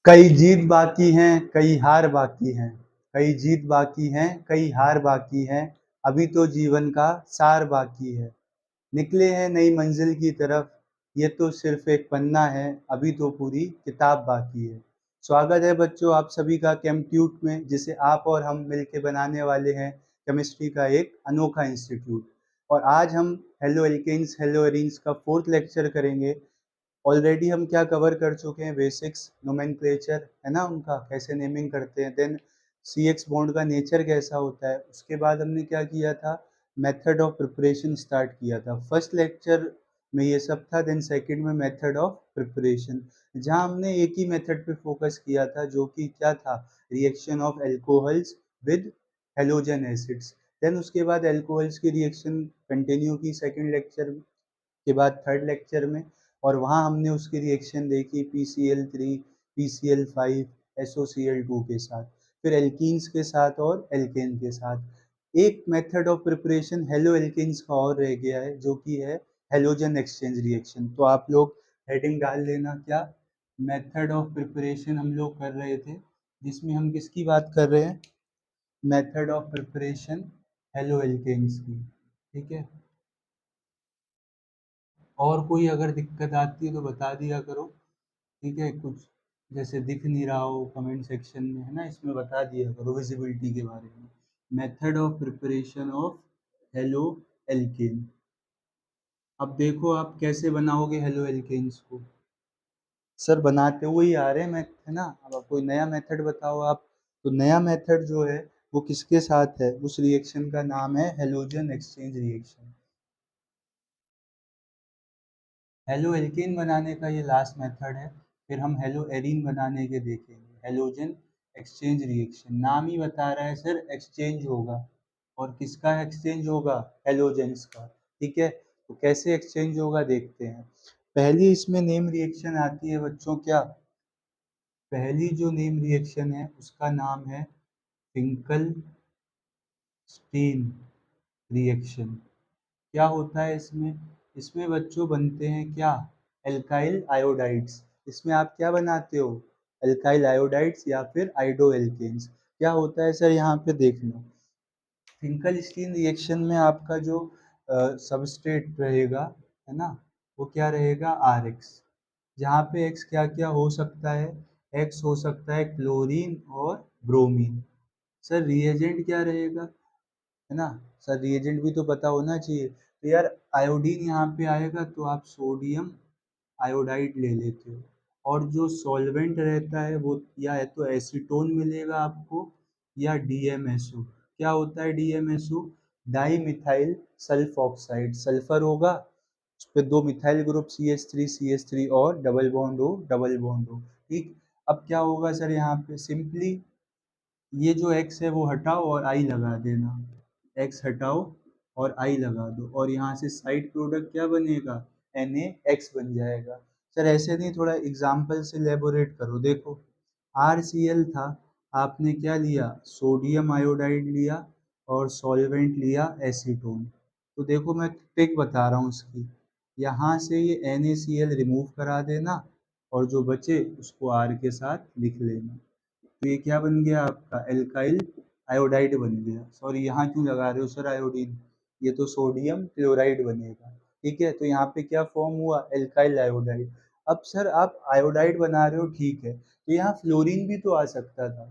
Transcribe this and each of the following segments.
कई जीत बाकी हैं, कई हार बाकी हैं। कई जीत बाकी हैं, कई हार बाकी हैं। अभी तो जीवन का सार बाकी है। निकले हैं नई मंजिल की तरफ, ये तो सिर्फ एक पन्ना है, अभी तो पूरी किताब बाकी है। स्वागत है बच्चों आप सभी का केमट्यूट में, जिसे आप और हम मिलके बनाने वाले हैं केमिस्ट्री का एक अनोखा इंस्टीट्यूट। और आज हम हेलो एल्केन्स हेलो एरीन्स का 4th लेक्चर करेंगे। ऑलरेडी हम क्या कवर कर चुके हैं, बेसिक्स नोमेनक्लेचर है ना, उनका कैसे नेमिंग करते हैं, देन सी एक्स बॉन्ड का नेचर कैसा होता है। उसके बाद हमने क्या किया था, मेथड ऑफ प्रिपरेशन स्टार्ट किया था। फर्स्ट लेक्चर में ये सब था, देन सेकंड में मेथड ऑफ प्रिपरेशन, जहां हमने एक ही मेथड पे फोकस किया था, जो कि क्या था, reaction of alcohols with halogen acids. Then उसके बाद एल्कोहल्स की रिएक्शन कंटिन्यू की सेकंड लेक्चर के बाद थर्ड लेक्चर में, और वहाँ हमने उसकी रिएक्शन देखी PCl3 PCl5 SOCl2 के साथ, फिर एल्कीन्स के साथ और एल्केन के साथ। एक method of preparation halo alkanes का और रह गया है, जो कि है हेलोजन एक्सचेंज रिएक्शन। तो आप लोग हेडिंग डाल लेना, क्या मेथड ऑफ प्रिपरेशन हम लोग कर रहे थे, जिसमें हम किसकी बात कर रहे हैं, method of preparation halo alkanes की। ठीक है, और कोई अगर दिक्कत आती है तो बता दिया करो। ठीक है, कुछ जैसे दिख नहीं रहा हो कमेंट सेक्शन में, है ना, इसमें बता दिया करो विजिबिलिटी के बारे में। Method of preparation of halo alkane. अब देखो आप कैसे बनाओगे हेलो एल्केन्स को। सर बनाते हुए ही आ रहे हैं मैं, है ना। अब आप कोई नया मेथड बताओ आप। तो नया मेथड जो है वो किसके साथ है, उस रिएक्शन का नाम है halogen exchange reaction. Halo alkane बनाने का ये लास्ट मेथड है। फिर हम हेलो एरीन बनाने के देखेंगे, हेलोजन एक्सचेंज रिएक्शन। नाम ही बता रहा है सर, एक्सचेंज होगा। और किसका एक्सचेंज होगा, हेलोजेंस का। ठीक है, तो कैसे एक्सचेंज होगा देखते हैं। पहली इसमें नेम रिएक्शन आती है बच्चों, क्या, पहली जो नेम रिएक्शन है उसका नाम है फिंकल स्टीन रिएक्शन। क्या होता है इसमें, इसमें बच्चों बनते हैं क्या, एल्काइल आयोडाइड्स। इसमें आप क्या बनाते हो, एल्काइल आयोडाइड्स या फिर आइडो एल्केन्स। क्या होता है सर, यहाँ पे देखना, फिंकलस्टीन रिएक्शन में आपका जो सबस्ट्रेट रहेगा, है ना, वो क्या रहेगा, आर एक्स। जहाँ पे एक्स क्या क्या हो सकता है, एक्स हो सकता है क्लोरीन और ब्रोमीन। सर रिएजेंट क्या रहेगा, है ना, सर रिएजेंट भी तो पता होना चाहिए। तो यार आयोडीन यहाँ पे आएगा तो आप सोडियम आयोडाइड ले लेते हो। और जो सॉल्वेंट रहता है वो या है तो एसीटोन मिलेगा आपको, या DMSO। क्या होता है DMSO, di methyl sulph oxide. Sulphur होगा, उस पे दो मिथाइल ग्रुप CH3 और डबल बॉन्ड हो। ठीक, अब क्या होगा सर, यहाँ पे सिंपली ये जो x है वो हटाओ और I लगा देना, x हटाओ और I लगा दो, और यहाँ से साइड प्रोडक्ट क्या बनेगा, NaX बन जाएगा। सर ऐसे नहीं, थोड़ा एग्जाम्पल से लेबोरेट करो। देखो RCl था, आपने क्या लिया, सोडियम आयोडाइड लिया और सॉल्वेंट लिया एसीटोन। तो देखो मैं ट्रिक बता रहा हूँ उसकी, यहाँ से ये NaCl रिमूव करा देना और जो बचे उसको R के साथ लिख लेना। तो ये क्या बन गया आपका, एल्काइल आयोडाइड बन गया। सॉरी यहाँ क्यों लगा रहे हो सर आयोडीन, ये तो सोडियम क्लोराइड बनेगा। ठीक है, तो यहाँ पे क्या फॉर्म हुआ, एल्काइल आयोडाइड। अब सर आप आयोडाइड बना रहे हो, ठीक है, तो यहाँ फ्लोरीन भी तो आ सकता था।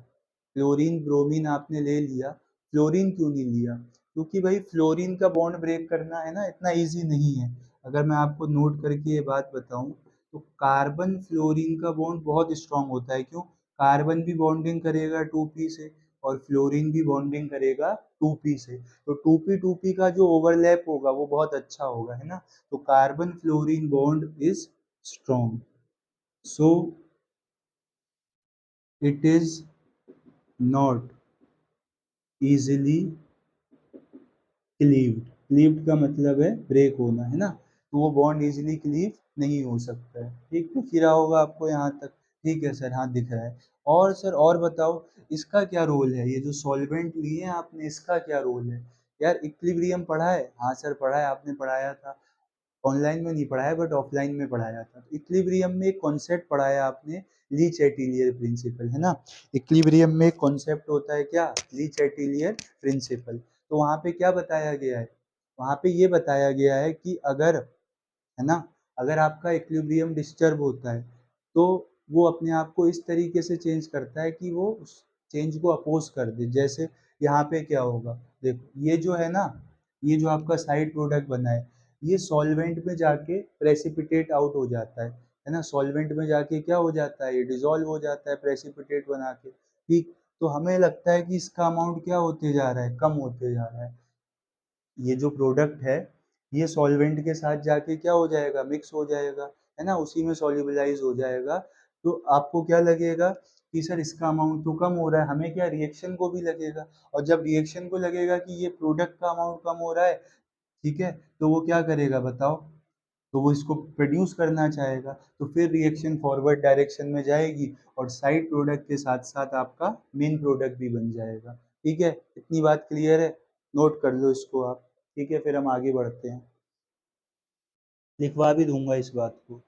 फ्लोरीन ब्रोमीन आपने ले लिया, फ्लोरीन क्यों नहीं लिया, क्योंकि भाई फ्लोरीन का बॉन्ड ब्रेक करना है ना, इतना इजी नहीं है। अगर मैं आपको नोट करके ये बात बताऊं, तो कार्बन फ्लोरीन का बॉन्ड बहुत स्ट्रांग होता है। क्यों, कार्बन भी बॉन्डिंग करेगा 2p से, और फ्लोरीन भी बॉन्डिंग करेगा 2p से। तो 2p का जो ओवरलैप होगा वो बहुत अच्छा होगा, है ना। तो carbon fluorine bond is strong, so it is not easily cleaved. Cleaved का मतलब है ब्रेक होना, है ना, तो वो बॉन्ड इजीली क्लीव नहीं हो सकता है। ठीक, दिख ही रहा होगा आपको यहाँ तक। ठीक है सर, हाँ दिख रहा है। और सर और बताओ, इसका क्या रोल है, ये जो सॉल्वेंट लिए हैं आपने, इसका क्या रोल है। यार इक्विलिब्रियम पढ़ा है, हाँ सर पढ़ा है, आपने पढ़ाया था। ऑनलाइन में नहीं पढ़ाया बट ऑफलाइन में पढ़ाया था। इक्विलिब्रियम में एक कॉन्सेप्ट पढ़ाया आपने, ली चैटिलियर प्रिंसिपल, है ना। इक्विलिब्रियम में एक कॉन्सेप्ट होता है क्या, ली चैटिलियर प्रिंसिपल। तो वहाँ पे क्या बताया गया है, वहाँ पे ये बताया गया है कि अगर, है ना, अगर आपका इक्विलिब्रियम डिस्टर्ब होता है तो वो अपने आप को इस तरीके से चेंज करता है कि वो उस चेंज को अपोज कर दे। जैसे यहाँ पे क्या होगा, देखो ये जो है ना, ये जो आपका साइड प्रोडक्ट बना है, ये सॉल्वेंट में जाके प्रेसिपिटेट आउट हो जाता है ना। सॉल्वेंट में जाके क्या हो जाता है, ये डिजोल्व हो जाता है प्रेसिपिटेट बना के, ठीक। तो हमें लगता है कि इसका अमाउंट क्या होते जा रहा है, कम होते जा रहा है। ये जो प्रोडक्ट है ये सॉल्वेंट के साथ जाके क्या हो जाएगा, मिक्स हो जाएगा, है ना, उसी में सॉल्युबलाइज हो जाएगा। तो आपको क्या लगेगा कि सर इसका अमाउंट तो कम हो रहा है, हमें क्या, रिएक्शन को भी लगेगा। और जब रिएक्शन को लगेगा कि ये प्रोडक्ट का अमाउंट कम हो रहा है, ठीक है, तो वो क्या करेगा बताओ, तो वो इसको प्रोड्यूस करना चाहेगा। तो फिर रिएक्शन फॉरवर्ड डायरेक्शन में जाएगी और साइड प्रोडक्ट के साथ साथ आपका मेन प्रोडक्ट भी बन जाएगा। ठीक है, इतनी बात क्लियर है, नोट कर लो इसको आप। ठीक है, फिर हम आगे बढ़ते हैं, लिखवा भी दूंगा इस बात को।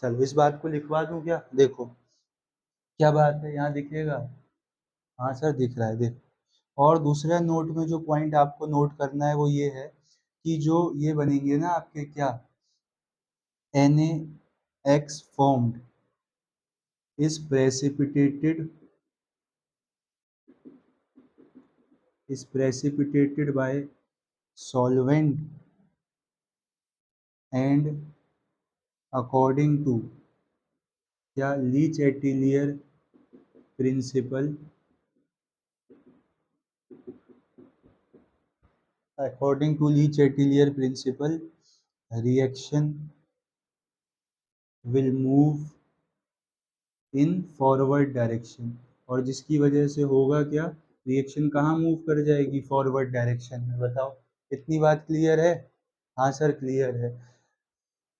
चलो इस बात को लिखवा दूं क्या, देखो क्या बात है, यहाँ दिखेगा। हाँ सर दिख रहा है, देखो। और दूसरा नोट में जो पॉइंट आपको नोट करना है वो ये है कि जो ये बनेंगे ना आपके क्या, NaX formed is precipitated by solvent and according to क्या, Le Chatelier principle, according to Le Chatelier principle reaction will move in forward direction. और जिसकी वजह से होगा क्या, रिएक्शन कहाँ मूव कर जाएगी, फॉरवर्ड डायरेक्शन में, बताओ। इतनी बात क्लियर है। हाँ सर क्लियर है।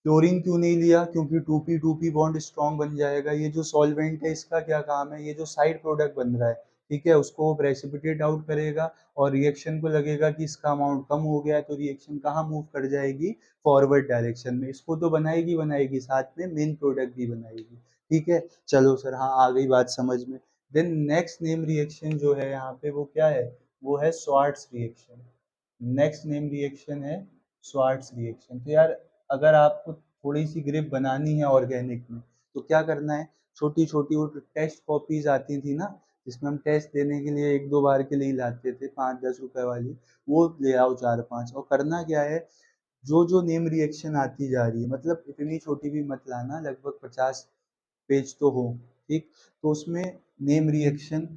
क्लोरीन क्यों नहीं लिया, क्योंकि 2p बॉन्ड स्ट्रॉन्ग बन जाएगा। ये जो सॉल्वेंट है इसका क्या काम है, ये जो साइड प्रोडक्ट बन रहा है, ठीक है, उसको वो प्रेसिपिटेट आउट करेगा और रिएक्शन को लगेगा कि इसका अमाउंट कम हो गया है, तो रिएक्शन कहाँ मूव कर जाएगी, फॉरवर्ड डायरेक्शन में। इसको तो बनाएगी बनाएगी, साथ में मेन प्रोडक्ट भी बनाएगी। ठीक है, चलो सर, हाँ आ गई बात समझ में। देन नेक्स्ट नेम रिएक्शन जो है यहाँ पे वो क्या है, वो है Swarts reaction. Next name reaction है स्वार्ट्स रिएक्शन। तो यार अगर आपको थोड़ी सी ग्रिप बनानी है ऑर्गेनिक में तो क्या करना है, छोटी छोटी वो टेस्ट कॉपीज आती थी ना, जिसमें हम टेस्ट देने के लिए एक दो बार के लिए लाते थे, 5-10 रुपए वाली, वो ले आओ 4-5। और करना क्या है, जो जो नेम रिएक्शन आती जा रही है, मतलब इतनी छोटी भी मत लाना, लगभग 50 पेज तो हो, ठीक। तो उसमें नेम रिएक्शन,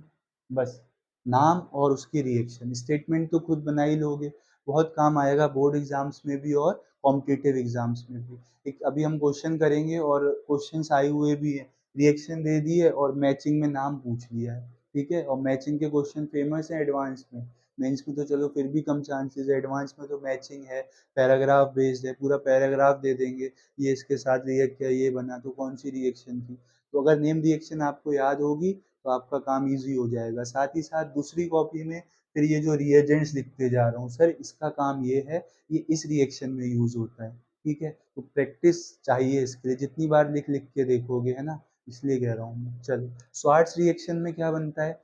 बस नाम और उसकी रिएक्शन स्टेटमेंट तो खुद बना ही लोगे, बहुत काम आएगा बोर्ड एग्जाम्स में भी और कॉम्पिटिटिव एग्जाम्स में भी। एक अभी हम क्वेश्चन करेंगे और क्वेश्चंस आए हुए भी हैं, रिएक्शन दे दी है और मैचिंग में नाम पूछ लिया है, ठीक है। और मैचिंग के क्वेश्चन फेमस है एडवांस में, मेंस में तो चलो फिर भी कम चांसेस है, एडवांस में तो मैचिंग है, पैराग्राफ बेस्ड है, पूरा पैराग्राफ दे देंगे, ये इसके साथ रिएक्ट किया, ये बना, तो कौन सी रिएक्शन थी। तो अगर नेम रिएक्शन आपको याद होगी तो आपका काम इजी हो जाएगा। साथ ही साथ दूसरी कॉपी में फिर ये जो रिएजेंट्स लिखते जा रहा हूँ सर, इसका काम ये है, ये इस रिएक्शन में यूज होता है, ठीक है। तो प्रैक्टिस चाहिए इसके लिए, जितनी बार लिख लिख के देखोगे, है ना, इसलिए कह रहा हूँ मैं। चलो स्वार्ट्स रिएक्शन में क्या बनता है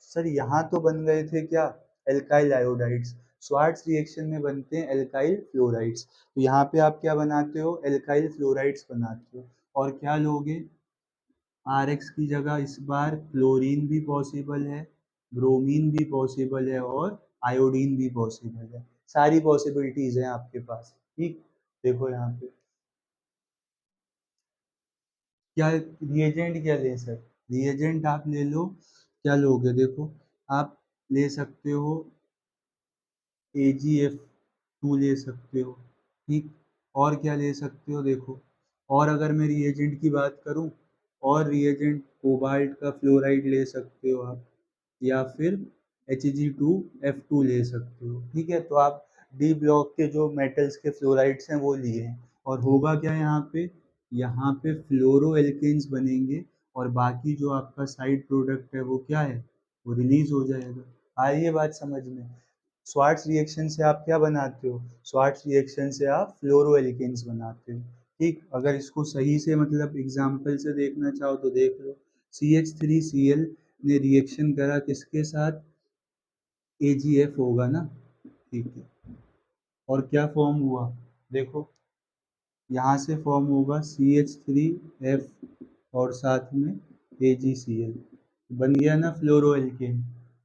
सर, यहाँ तो बन गए थे क्या, एल्काइल आयोडाइड्स। स्वार्ट्स रिएक्शन में बनते हैं एल्काइल फ्लोराइड्स। तो यहाँ पे आप क्या बनाते हो, एल्काइल फ्लोराइड्स बनाते हो। और क्या लोगे, RX की जगह इस बार क्लोरीन भी पॉसिबल है, ब्रोमीन भी पॉसिबल है और आयोडीन भी पॉसिबल है। सारी पॉसिबिलिटीज हैं आपके पास, ठीक। देखो यहाँ पे क्या रिएजेंट क्या ले सर, रिएजेंट आप ले लो, क्या लोगे देखो, आप ले सकते हो AgF2 ले सकते हो, ठीक। और क्या ले सकते हो देखो, और अगर मैं रिएजेंट की बात करूं, और रिएजेंट कोबाल्ट का फ्लोराइड ले सकते हो आप, या फिर Hg2F2 ले सकते हो, ठीक है। तो आप डी ब्लॉक के जो मेटल्स के फ्लोराइड्स हैं वो लिए हैं। और होगा क्या यहाँ पे फ्लोरो एल्केन्स बनेंगे और बाकी जो आपका साइड प्रोडक्ट है वो क्या है, वो रिलीज हो जाएगा। आ रही है बात समझ में। स्वार्ट्ज रिएक्शन से आप क्या बनाते हो? स्वार्ट्ज रिएक्शन से आप फ्लोरोएल्केन्स बनाते हो। ठीक, अगर इसको सही से मतलब एग्जाम्पल से देखना चाहो तो देख लो। CH3Cl ने रिएक्शन करा किसके साथ? AgF होगा ना। ठीक है, और क्या फॉर्म हुआ? देखो, यहाँ से फॉर्म होगा CH3F और साथ में AgCl, बन गया ना फ्लोरोएल्केन।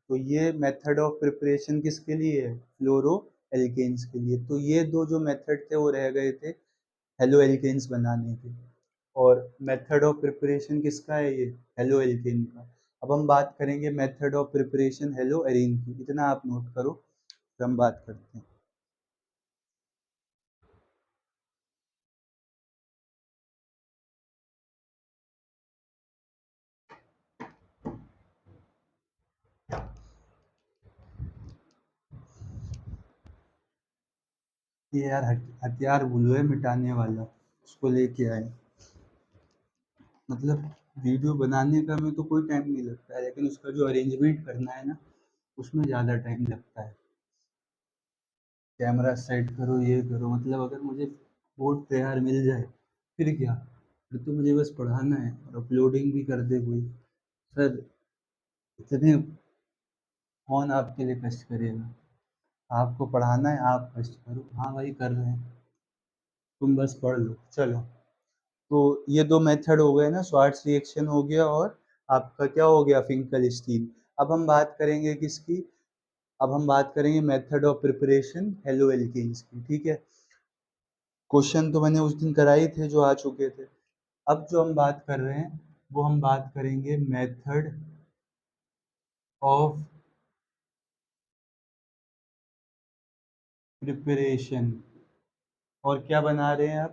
तो ये मेथड ऑफ प्रिपरेशन किसके लिए है? फ्लोरोएल्केन्स के लिए। तो ये दो जो मेथड थे वो रह गए थे हेलोएल्केन्स बनाने के। और मेथड ऑफ प्रिपरेशन किसका है ये? हेलोएल्केन का। अब हम बात करेंगे मेथड ऑफ प्रिपरेशन हेलोएरीन की। इतना आप नोट करो, फिर हम बात करते हैं। ये यार हथियार भूलो है मिटाने वाला, उसको लेके आए। मतलब वीडियो बनाने का में तो कोई टाइम नहीं लगता है, लेकिन उसका जो अरेंजमेंट करना है ना, उसमें ज़्यादा टाइम लगता है। कैमरा सेट करो, ये करो, मतलब अगर मुझे बोर्ड तैयार मिल जाए फिर क्या, फिर तो मुझे बस पढ़ाना है और अपलोडिंग भी कर दे कोई। सर, इतने कौन आपके लिए कष्ट करेगा? आपको पढ़ाना है, आप कष्ट करो। हाँ भाई, कर रहे हैं, तुम बस पढ़ लो। चलो, तो ये दो मेथड हो गए ना, स्वार्ट्ज रिएक्शन हो गया और आपका क्या हो गया? Finkelstein. अब हम बात करेंगे किसकी? अब हम बात करेंगे मेथड ऑफ प्रिपरेशन हेलोएल्केन्स की। ठीक है, क्वेश्चन तो मैंने उस दिन कराए थे जो आ चुके थे। अब जो हम बात कर रहे हैं वो हम बात करेंगे मेथड ऑफ प्रिपरेशन। और क्या बना रहे हैं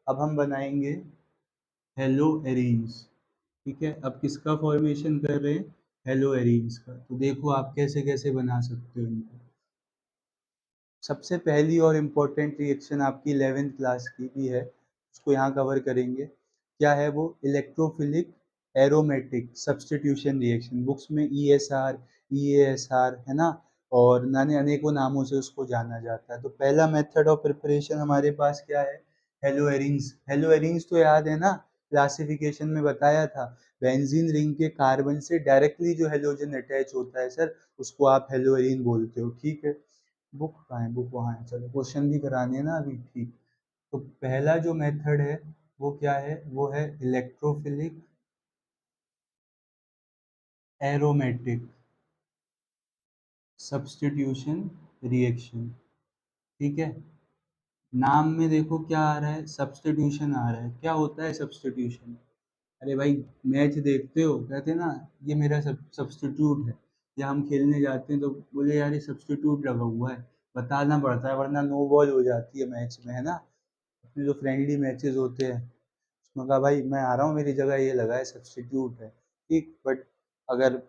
अब हम बनाएंगे हेलोएरीन्स। ठीक है, अब किसका फॉर्मेशन कर रहे हैं? हेलोएरीन्स का। तो देखो आप कैसे कैसे बना सकते हो इनको। सबसे पहली और इम्पोर्टेंट रिएक्शन आपकी 11th क्लास की भी है, उसको यहाँ कवर करेंगे। क्या है वो? Electrophilic aromatic substitution reaction. Books में ESR, EASR है ना, और नाने अनेकों नामों से उसको जाना जाता है। तो पहला मेथड ऑफ प्रिपरेशन हमारे पास क्या है? हेलोएरीन्स। हेलोएरीन्स तो याद है ना, क्लासिफिकेशन में बताया था। बेंजीन रिंग के कार्बन से डायरेक्टली जो हेलोजन अटैच होता है सर, उसको आप हेलोएरीन बोलते हो। ठीक है, बुक कहाँ है? बुक वहाँ है। चलो, क्वेश्चन भी कराने हैं ना अभी। ठीक, तो पहला जो मेथड है वो क्या है? वो है इलेक्ट्रोफिलिक एरोमेटिक सब्स्टिट्यूशन रिएक्शन। ठीक है, नाम में देखो क्या आ रहा है? सब्स्टिट्यूशन आ रहा है। क्या होता है सब्स्टिट्यूशन? अरे भाई, मैच देखते हो, कहते हैं ना ये मेरा सब्स्टिट्यूट है, या हम खेलने जाते हैं तो बोले यार ये सब्स्टिट्यूट लगा हुआ है, बताना पड़ता है वरना नो बॉल हो जाती है मैच में, है ना। अपने जो फ्रेंडली मैचेस होते हैं उसमें कहा भाई मैं आ रहा हूँ, मेरी जगह ये लगा है, सब्स्टिट्यूट है। ठीक, बट अगर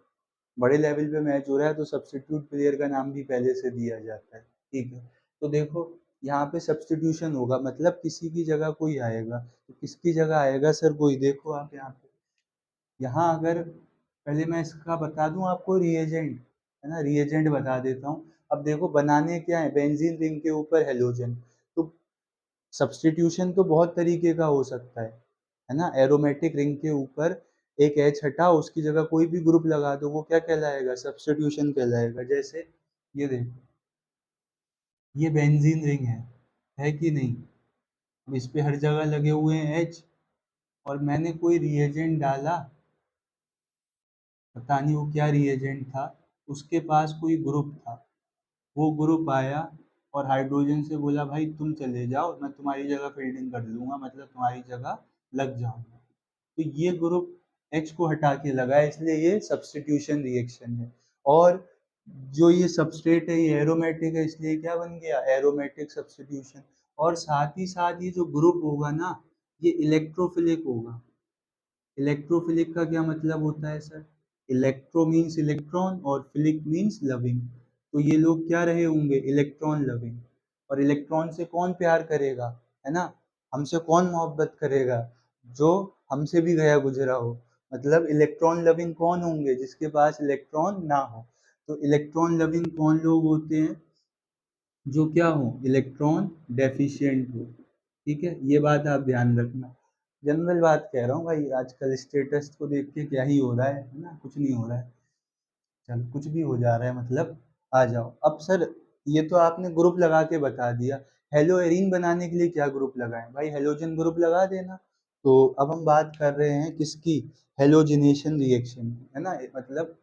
बड़े लेवल पे मैच हो रहा है तो सब्स्टिट्यूट प्लेयर का नाम भी पहले से दिया जाता है। ठीक है, तो देखो यहाँ पे सब्स्टिट्यूशन होगा, मतलब किसी की जगह कोई आएगा। तो किसकी जगह आएगा सर? कोई। देखो आप यहाँ पे, यहाँ अगर पहले मैं इसका बता दूं आपको रिएजेंट, है ना, रिएजेंट बता देता हूँ। अब देखो बनाने क्या है? बेंजीन रिंग के ऊपर हेलोजन। तो सब्स्टिट्यूशन तो बहुत तरीके का हो सकता है ना। एरोमेटिक रिंग के ऊपर एक एच हटाओ, उसकी जगह कोई भी ग्रुप लगा दो, वो क्या कहलाएगा? सब्स्टिट्यूशन कहलाएगा। जैसे ये देखो, ये बेंजीन रिंग है कि नहीं? अब इस पे हर जगह लगे हुए हैं एच, और मैंने कोई रिएजेंट डाला, पता नहीं वो क्या रिएजेंट था, उसके पास कोई ग्रुप था, वो ग्रुप आया और हाइड्रोजन से बोला भाई तुम चले जाओ, मैं तुम्हारी जगह फील्डिंग कर लूँगा, मतलब तुम्हारी जगह लग जाऊँगा। तो ये ग्रुप H को हटा के लगा है, इसलिए ये सब्स्टिट्यूशन रिएक्शन है। और जो ये सबस्ट्रेट है ये एरोमेटिक है, इसलिए क्या बन गया? Aromatic substitution. और साथ ही साथ ये जो ग्रुप होगा ना, ये इलेक्ट्रोफिलिक होगा। इलेक्ट्रोफिलिक का क्या मतलब होता है सर? इलेक्ट्रो मीन्स इलेक्ट्रॉन और फिलिक मीन्स लविंग। तो ये लोग क्या रहे होंगे? Electron loving. और इलेक्ट्रॉन से कौन प्यार करेगा, है ना? हमसे कौन मोहब्बत करेगा? जो हमसे भी गया गुजरा हो। मतलब इलेक्ट्रॉन लविंग कौन होंगे? जिसके पास इलेक्ट्रॉन ना हो। तो इलेक्ट्रॉन लविंग कौन लोग होते हैं? जो क्या हो, इलेक्ट्रॉन डेफिशिएंट हो। ठीक है, ये बात आप ध्यान रखना। जनरल बात कह रहा हूँ भाई, आजकल स्टेटस को देख के क्या ही हो रहा है ना, कुछ नहीं हो रहा है। चल कुछ भी हो जा रहा है मतलब, आ जाओ अब सर। ये तो आपने ग्रुप लगा के बता दिया, हेलो एरीन बनाने के लिए क्या ग्रुप लगाएं भाई, हेलोजन ग्रुप लगा देना। तो अब हम बात कर रहे हैं किसकी, हेलोजिनेशन रिएक्शन, है ना, मतलब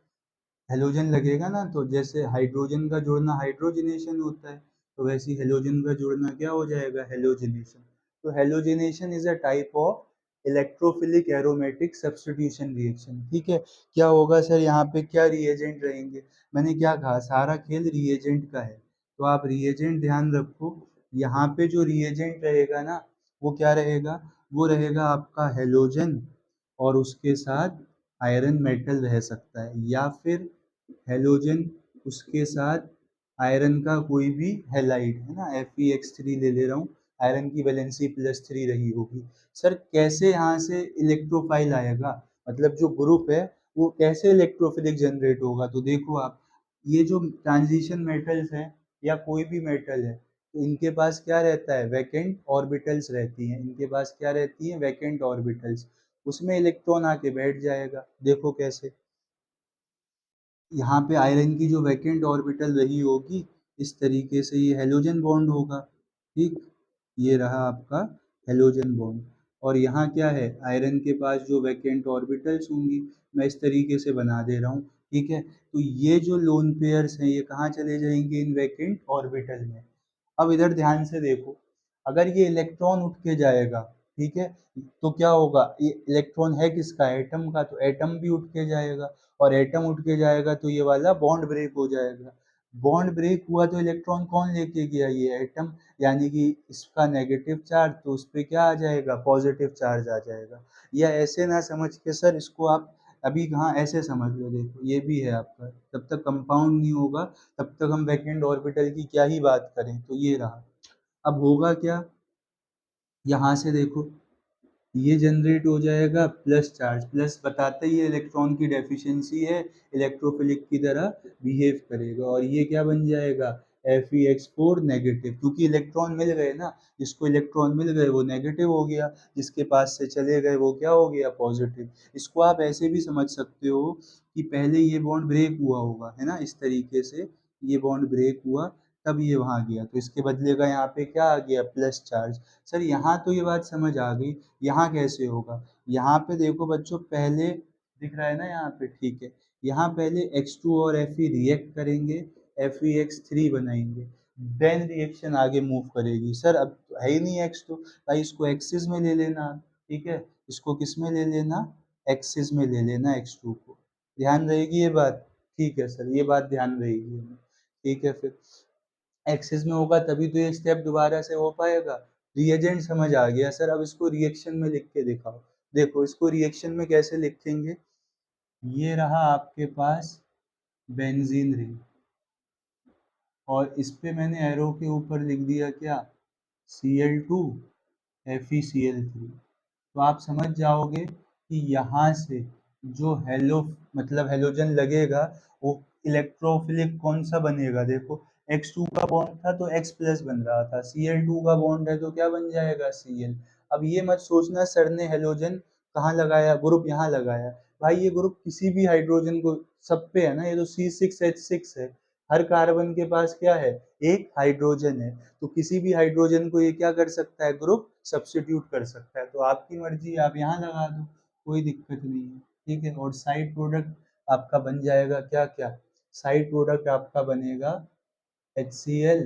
हेलोजन लगेगा ना, तो जैसे हाइड्रोजन का जुड़ना हाइड्रोजनेशन होता है, तो वैसे ही हेलोजन का जुड़ना क्या हो जाएगा, हेलोजनेशन। तो halogenation is a type of electrophilic aromatic substitution reaction. ठीक है, क्या होगा सर, यहाँ पे क्या रिएजेंट रहेंगे, मैंने क्या कहा, सारा खेल रिएजेंट का है। तो आप रिएजेंट ध्यान रखो, यहाँ पे जो रिएजेंट रहेगा ना, वो क्या रहेगा, वो रहेगा आपका हेलोजन, और उसके साथ आयरन मेटल रह सकता है, या फिर हेलोजन उसके साथ आयरन का कोई भी हैलाइड, है ना, Fe3 ले ले रहा हूँ, आयरन की वैलेंसी +3 रही होगी। सर कैसे यहाँ से इलेक्ट्रोफाइल आएगा, मतलब जो ग्रुप है वो कैसे इलेक्ट्रोफिलिक जनरेट होगा, तो देखो आप, ये जो ट्रांजिशन मेटल्स हैं या कोई भी मेटल है, तो इनके पास क्या रहता है, वैकेंट ऑर्बिटल्स रहती हैं, इनके पास क्या रहती हैं, वैकेंट ऑर्बिटल्स, उसमें इलेक्ट्रॉन आके बैठ जाएगा। देखो कैसे, यहाँ पे आयरन की जो वैकेंट ऑर्बिटल रही होगी, इस तरीके से ये हेलोजन बॉन्ड होगा। ठीक, ये रहा आपका हेलोजन बॉन्ड, और यहाँ क्या है, आयरन के पास जो वैकेंट ऑर्बिटल्स होंगी, मैं इस तरीके से बना दे रहा हूँ। ठीक है, तो ये जो लोन पेयर्स हैं ये कहाँ चले जाएंगे, इन वैकेंट ऑर्बिटल में। अब इधर ध्यान से देखो, अगर ये इलेक्ट्रॉन उठ के जाएगा, ठीक है, तो क्या होगा, ये इलेक्ट्रॉन है किसका, एटम का, तो एटम भी उठ के जाएगा, और एटम उठ के जाएगा तो ये वाला बॉन्ड ब्रेक हो जाएगा। बॉन्ड ब्रेक हुआ तो इलेक्ट्रॉन कौन लेके गया, ये एटम, यानी कि इसका नेगेटिव चार्ज, तो उस पर क्या आ जाएगा, पॉजिटिव चार्ज आ जाएगा। या ऐसे ना समझ के सर इसको आप, अभी कहाँ, ऐसे समझ लो, देखो ये भी है आपका, जब तक कंपाउंड नहीं होगा तब तक हम वैकेंट ऑर्बिटल की क्या ही बात करें, तो ये रहा। अब होगा क्या, यहाँ से देखो, ये जनरेट हो जाएगा प्लस चार्ज, प्लस बताते ही इलेक्ट्रॉन की डेफिशिएंसी है, इलेक्ट्रोफिलिक की तरह बिहेव करेगा, और ये क्या बन जाएगा, Fe4 नेगेटिव, क्योंकि इलेक्ट्रॉन मिल गए ना, जिसको इलेक्ट्रॉन मिल गए वो नेगेटिव हो गया, जिसके पास से चले गए वो क्या हो गया, पॉजिटिव। इसको आप ऐसे भी समझ सकते हो कि पहले ये बॉन्ड ब्रेक हुआ होगा, है ना, इस तरीके से ये बॉन्ड ब्रेक हुआ, तब ये वहां गया, तो इसके बदले का यहाँ पे क्या आ गया, प्लस चार्ज। सर यहाँ तो ये बात समझ आ गई, यहाँ कैसे होगा, यहाँ पे देखो बच्चों, पहले दिख रहा है ना यहाँ पे, ठीक है, यहाँ पहले X2 और Fe रिएक्ट करेंगे, FeX3 बनाएंगे, देन रिएक्शन आगे मूव करेगी। सर अब है ही नहीं X2, भाई इसको एक्सिस में ले लेना, ठीक है, इसको किस में ले लेना, एक्सिस में ले लेना X2 को, ध्यान रहेगी ये बात। ठीक है सर, ये बात ध्यान रहेगी हमें। ठीक है, फिर एक्सिस में होगा तभी तो ये स्टेप दोबारा से हो पाएगा। रिएजेंट समझ आ गया सर, अब इसको रिएक्शन में लिख के दिखाओ। देखो इसको रिएक्शन में कैसे लिखेंगे, ये रहा आपके पास बेंजीन रिंग, और इस पे मैंने एरो के ऊपर लिख दिया क्या, Cl2 FeCl3। तो आप समझ जाओगे कि यहाँ से जो हेलो, मतलब हेलोजन लगेगा, वो इलेक्ट्रोफिलिक कौन सा बनेगा, देखो X2 का बॉन्ड था तो X प्लस बन रहा था, Cl2 का बॉन्ड है तो क्या बन जाएगा, Cl। अब ये मत सोचना सर ने हेलोजन कहाँ लगाया, ग्रुप यहाँ लगाया, भाई ये ग्रुप किसी भी हाइड्रोजन को, सब पे है ना, ये तो C6H6 है, हर कार्बन के पास क्या है, एक हाइड्रोजन है, तो किसी भी हाइड्रोजन को ये क्या कर सकता है, ग्रुप सब्स्टिट्यूट कर सकता है। तो आपकी मर्जी, आप यहाँ लगा दो, कोई दिक्कत नहीं है। ठीक है, और साइड प्रोडक्ट आपका बन जाएगा क्या क्या, साइड प्रोडक्ट आपका बनेगा HCl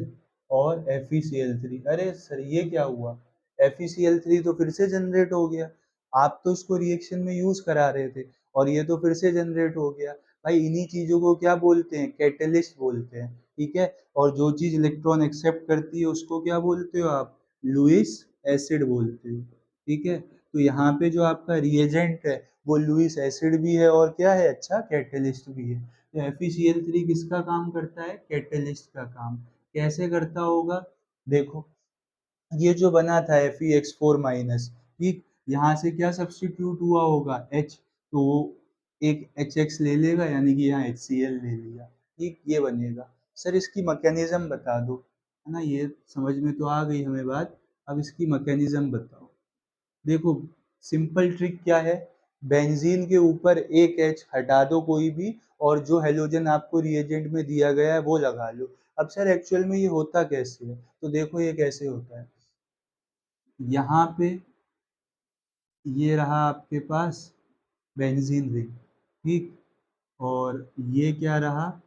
और FeCl3। अरे सर ये क्या हुआ, FeCl3 तो फिर से जनरेट हो गया, आप तो इसको रिएक्शन में यूज करा रहे थे, और ये तो फिर से जनरेट हो गया। भाई इन्हीं चीजों को क्या बोलते हैं, कैटलिस्ट बोलते हैं। ठीक है, और जो चीज इलेक्ट्रॉन एक्सेप्ट करती है उसको क्या बोलते हो आप, लुईस एसिड बोलते हो। ठीक है, तो यहाँ पे जो आपका रिएजेंट है वो लुईस एसिड भी है, और क्या है, अच्छा कैटलिस्ट भी है। तो FeCl3 किसका काम करता है, कैटलिस्ट का काम। कैसे करता होगा, देखो ये जो बना था Fex4 माइनस, ठीक, यहाँ से क्या सब्स्टिट्यूट हुआ होगा, H, तो वो एक HX ले लेगा, यानी कि यहाँ HCl ले लिया, ठीक, ये बनेगा। सर इसकी मैकेनिज्म बता दो, है ना। ये समझ में तो आ गई हमें बात। अब इसकी मैकेनिज्म बताओ। देखो, सिंपल ट्रिक क्या है, बेंजीन के ऊपर एक एच हटा दो कोई भी, और जो हेलोजन आपको रिएजेंट में दिया गया है वो लगा लो। अब सर एक्चुअल में ये होता कैसे है, तो देखो ये कैसे होता है। यहाँ पे ये रहा आपके पास बेंजीन रिंग, ठीक, और ये क्या रहा,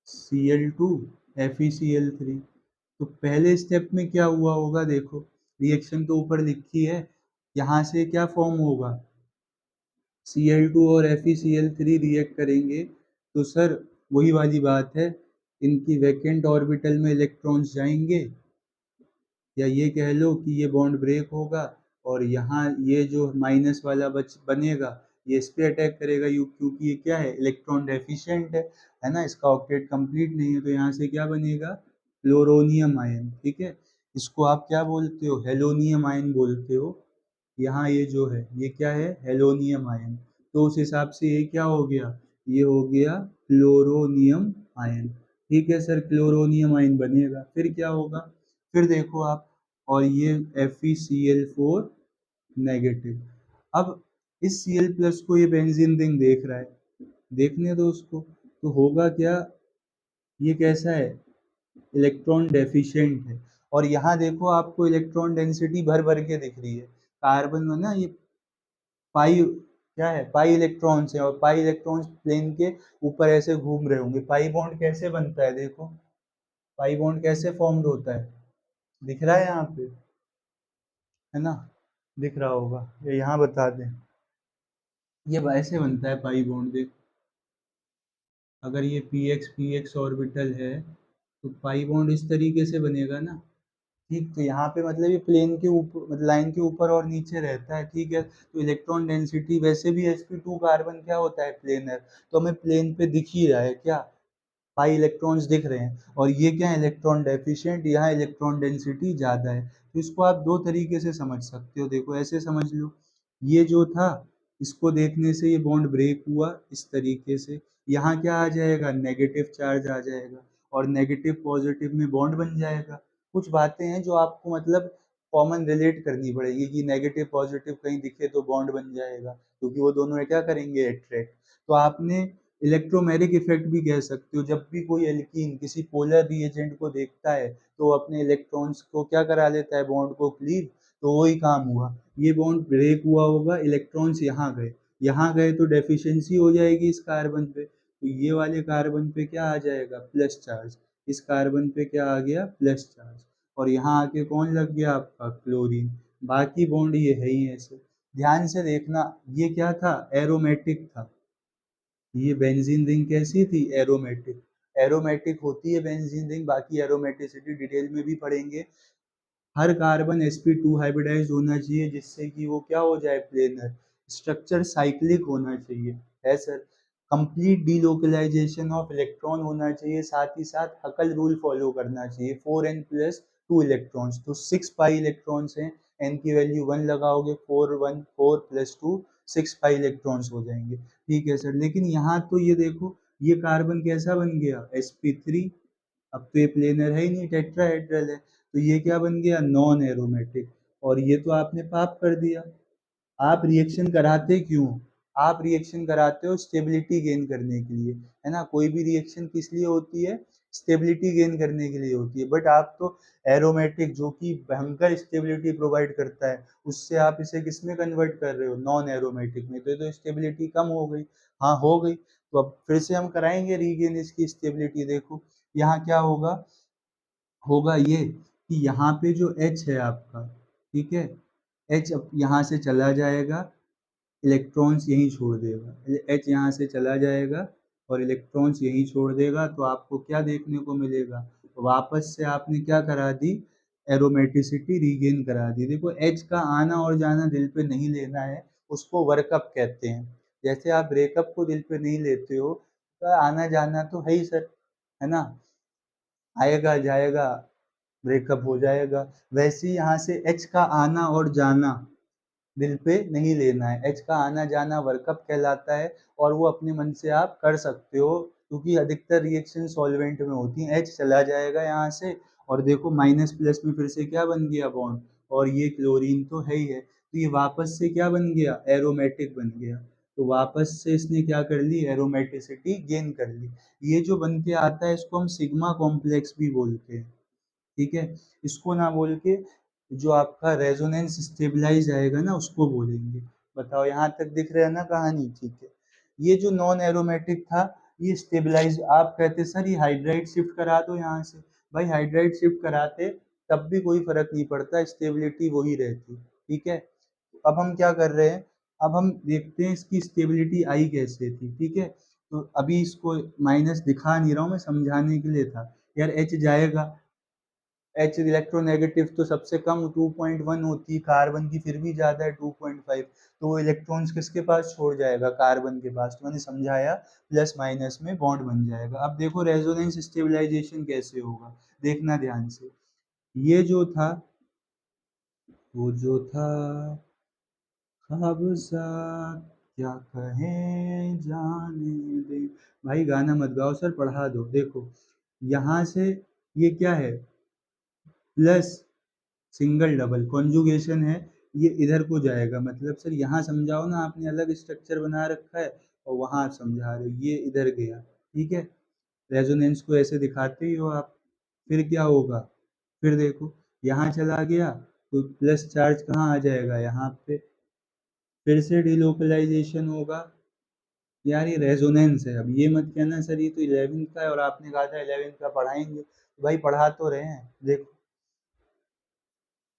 Cl2 FeCl3। तो पहले स्टेप में क्या हुआ होगा, देखो रिएक्शन तो ऊपर लिखी है, यहाँ से क्या फॉर्म होगा, Cl2 और FeCl3 रिएक्ट करेंगे, तो सर वही वाली बात है, इनकी वैकेंट ऑर्बिटल में इलेक्ट्रॉन्स जाएंगे, या ये कह लो कि ये बॉन्ड ब्रेक होगा, और यहाँ ये जो माइनस वाला बनेगा, ये इस पे अटैक करेगा, यू क्योंकि ये क्या है, इलेक्ट्रॉन डेफिशिएंट है ना, इसका ऑक्टेट कंप्लीट नहीं है, तो यहाँ से क्या बनेगा, फ्लोरोनियम आयन, ठीक है। इसको आप क्या बोलते हो, हेलोनियम आयन बोलते हो। यहाँ ये जो है ये क्या है, हेलोनियम आयन, तो उस हिसाब से ये क्या हो गया, ये हो गया क्लोरोनियम आयन, ठीक है सर, क्लोरोनियम आयन बनेगा। फिर क्या होगा, फिर देखो आप, और ये FeCl4 नेगेटिव। अब इस Cl प्लस को ये बेंजीन रिंग देख रहा है, देखने दो उसको, तो होगा क्या, ये कैसा है, इलेक्ट्रॉन डेफिशिएंट है। और यहाँ देखो आपको इलेक्ट्रॉन डेंसिटी भर भर के दिख रही है, कार्बन में ना ये पाई क्या है, पाई इलेक्ट्रॉन्स है, और पाई इलेक्ट्रॉन्स प्लेन के ऊपर ऐसे घूम रहे होंगे। पाई बॉन्ड कैसे बनता है, देखो पाई बॉन्ड कैसे फॉर्म्ड होता है, दिख रहा है यहाँ पे, है ना, दिख रहा होगा, ये यहाँ बता दें, ये ऐसे बनता है पाई बॉन्ड, देख, अगर ये px ऑर्बिटल है, तो पाई बॉन्ड इस तरीके से बनेगा ना, ठीक। तो यहाँ पे मतलब ये प्लेन के ऊपर, मतलब लाइन के ऊपर और नीचे रहता है, ठीक है। तो इलेक्ट्रॉन डेंसिटी वैसे भी sp2 कार्बन क्या होता है, प्लेनर, तो हमें प्लेन पे दिख ही रहा है क्या, पाई इलेक्ट्रॉन्स दिख रहे हैं, और ये क्या है, इलेक्ट्रॉन डेफिशिएंट, यहाँ इलेक्ट्रॉन डेंसिटी ज़्यादा है। तो इसको आप दो तरीके से समझ सकते हो, देखो ऐसे समझ लो, ये जो था, इसको देखने से ये बॉन्ड ब्रेक हुआ इस तरीके से, यहाँ क्या आ जाएगा, नेगेटिव चार्ज आ जाएगा, और नेगेटिव पॉजिटिव में बॉन्ड बन जाएगा। कुछ बातें हैं जो आपको मतलब कॉमन रिलेट करनी पड़ेगी, कि नेगेटिव पॉजिटिव कहीं दिखे तो बॉन्ड बन जाएगा, क्योंकि वो दोनों क्या करेंगे, अट्रैक्ट। तो आपने इलेक्ट्रोमैरिक इफेक्ट भी कह सकते हो, जब भी कोई एल्कीन किसी पोलर रिएजेंट को देखता है, तो अपने इलेक्ट्रॉन्स को क्या करा लेता है, बॉन्ड को क्लीव, तो वही काम हुआ, ये बॉन्ड ब्रेक हुआ होगा, इलेक्ट्रॉन्स यहाँ गए तो डेफिशिएंसी हो जाएगी इस कार्बन पे, तो ये वाले कार्बन पे क्या आ जाएगा, प्लस चार्ज, इस कार्बन पे क्या आ गया, प्लस चार्ज, और यहाँ आके कौन लग गया, आपका क्लोरीन। बाकी बॉन्ड ये है ही ऐसे, ध्यान से देखना, ये क्या था, एरोमेटिक था, ये बेंजीन रिंग कैसी थी, एरोमेटिक, एरोमेटिक होती है बेंजीन रिंग, बाकी एरोमेटिसिटी डिटेल में भी पढ़ेंगे। हर कार्बन sp2 हाइब्रिडाइज्ड होना चाहिए, जिससे कि वो क्या हो जाए, प्लेनर, स्ट्रक्चर साइक्लिक होना चाहिए, है sir. Complete delocalisation of electron होना चाहिए, साथ ही साथ हकल रूल फॉलो करना चाहिए, 4n+2 इलेक्ट्रॉन्स, तो 6 पाई इलेक्ट्रॉन्स हैं, n की वैल्यू 1 लगाओगे, 4 6 पाई इलेक्ट्रॉन्स हो जाएंगे, ठीक है सर। लेकिन यहाँ तो ये देखो, ये कार्बन कैसा बन गया, sp3, अब तो ये प्लेनर है ही नहीं, टेट्राहेड्रल है, तो ये क्या बन गया, नॉन एरोमेटिक। और ये तो आपने पाप कर दिया। आप रिएक्शन कराते क्यों, आप रिएक्शन कराते हो स्टेबिलिटी गेन करने के लिए, है ना, कोई भी रिएक्शन किस लिए होती है, स्टेबिलिटी गेन करने के लिए होती है, बट आप तो एरोमेटिक जो कि भयंकर स्टेबिलिटी प्रोवाइड करता है, उससे आप इसे किस में कन्वर्ट कर रहे हो, नॉन एरोमेटिक में, तो स्टेबिलिटी कम हो गई, हाँ हो गई। तो अब फिर से हम कराएंगे रीगेन इसकी स्टेबिलिटी, देखो यहाँ क्या होगा, होगा ये कि यहाँ पे जो H है आपका, ठीक है, H अब यहाँ से चला जाएगा, इलेक्ट्रॉन्स यहीं छोड़ देगा, H यहाँ से चला जाएगा और इलेक्ट्रॉन्स यहीं छोड़ देगा, तो आपको क्या देखने को मिलेगा, वापस से आपने क्या करा दी, एरोमेटिसिटी रीगेन करा दी। देखो H का आना और जाना दिल पे नहीं लेना है, उसको वर्कअप कहते हैं। जैसे आप ब्रेकअप को दिल पे नहीं लेते हो, तो आना जाना तो है ही सर, है ना, आएगा जाएगा, ब्रेकअप हो जाएगा। वैसे ही यहाँ से एच का आना और जाना दिल पे नहीं लेना है, एच का आना जाना वर्कअप कहलाता है, और वो अपने मन से आप कर सकते हो, क्योंकि अधिकतर रिएक्शन सॉल्वेंट में होती हैं, एच चला जाएगा यहाँ से और देखो माइनस प्लस में फिर से क्या बन गया बॉन्ड, और ये क्लोरीन तो है ही है, तो ये वापस से क्या बन गया, एरोमेटिक बन गया। तो वापस से इसने क्या कर ली, एरोमेटिसिटी गेन कर ली। ये जो बन के आता है इसको हम सिग्मा कॉम्प्लेक्स भी बोलते हैं, ठीक है। इसको ना बोल के जो आपका रेजोनेंस स्टेबलाइज आएगा ना उसको बोलेंगे। बताओ यहाँ तक दिख रहा है ना कहानी, ठीक है। ये जो नॉन एरोमेटिक था ये स्टेबलाइज, आप कहते सर ये हाइड्राइड शिफ्ट करा दो यहाँ से, भाई हाइड्राइड शिफ्ट कराते तब भी कोई फर्क नहीं पड़ता, स्टेबिलिटी वही रहती, ठीक है। अब हम क्या कर रहे हैं, अब हम देखते हैं इसकी स्टेबिलिटी आई कैसे थी, ठीक है। तो अभी इसको माइनस दिखा नहीं रहा हूँ मैं, समझाने के लिए था। यार एच जाएगा, एच इलेक्ट्रोनेगेटिव तो सबसे कम 2.1 होती है, कार्बन की फिर भी ज़्यादा है 2.5, तो वो इलेक्ट्रॉन्स किसके पास छोड़ जाएगा, कार्बन के पास। तो मैंने समझाया प्लस माइनस में बॉन्ड बन जाएगा। अब देखो रेजोनेंस स्टेबलाइजेशन कैसे होगा, देखना ध्यान से। ये जो था वो जो था ख्वाब सा, क्या कहें जाने दे। भाई गाना मत गाओ सर, पढ़ा दो। देखो यहाँ से ये क्या है, प्लस सिंगल डबल कॉन्जुगेशन है, ये इधर को जाएगा, मतलब सर यहाँ समझाओ ना, आपने अलग स्ट्रक्चर बना रखा है और वहाँ समझा रहे हो, ये इधर गया, ठीक है। रेजोनेंस को ऐसे दिखाते ही हो आप। फिर क्या होगा, फिर देखो यहाँ चला गया तो प्लस चार्ज कहाँ आ जाएगा, यहाँ पे फिर से डिलोकलाइजेशन होगा। यार ये रेजोनेंस है, अब ये मत कहना सर ये तो 11th का है और आपने कहा था 11th का पढ़ाएंगे, तो भाई पढ़ा तो रहे हैं। देखो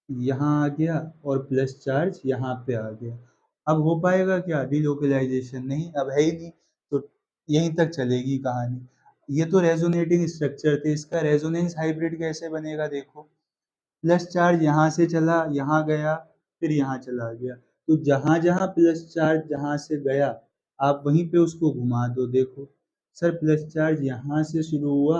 यहाँ आ गया और प्लस चार्ज यहाँ पे आ गया, अब हो पाएगा क्या डिलोकलाइजेशन, नहीं अब है ही नहीं, तो यहीं तक चलेगी कहानी। ये तो रेजोनेटिंग स्ट्रक्चर थे, इसका रेजोनेंस हाइब्रिड कैसे बनेगा, देखो प्लस चार्ज यहाँ से चला यहाँ गया फिर यहाँ चला गया, तो जहाँ जहाँ प्लस चार्ज जहाँ से गया आप वहीं पे उसको घुमा दो। देखो सर प्लस चार्ज यहाँ से शुरू हुआ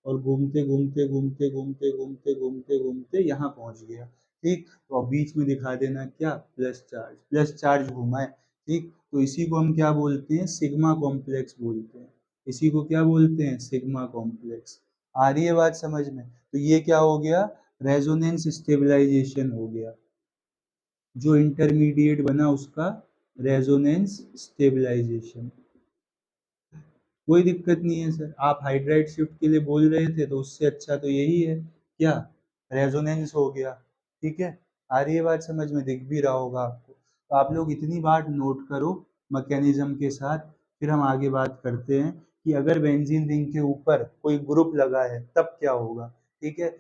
और घूमते घूमते घूमते घूमते घूमते घूमते घूमते यहाँ पहुँच गया, ठीक। तो अब बीच में दिखा देना क्या, प्लस चार्ज घूमा है, ठीक। तो इसी को हम क्या बोलते हैं, सिग्मा कॉम्प्लेक्स बोलते हैं। इसी को क्या बोलते हैं, सिग्मा कॉम्प्लेक्स। आ रही है बात समझ में। तो ये क्या हो गया, रेजोनेंस स्टेबलाइजेशन हो गया, जो इंटरमीडिएट बना उसका रेजोनेंस स्टेबलाइजेशन। कोई दिक्कत नहीं है सर, आप हाइड्राइड शिफ्ट के लिए बोल रहे थे तो उससे अच्छा तो यही है, क्या रेजोनेंस हो गया, ठीक है। आ रही है बात समझ में, दिख भी रहा होगा आपको। तो आप लोग इतनी बात नोट करो मैकेनिज्म के साथ, फिर हम आगे बात करते हैं कि अगर बेंजीन रिंग के ऊपर कोई ग्रुप लगा है तब क्या होगा, ठीक है।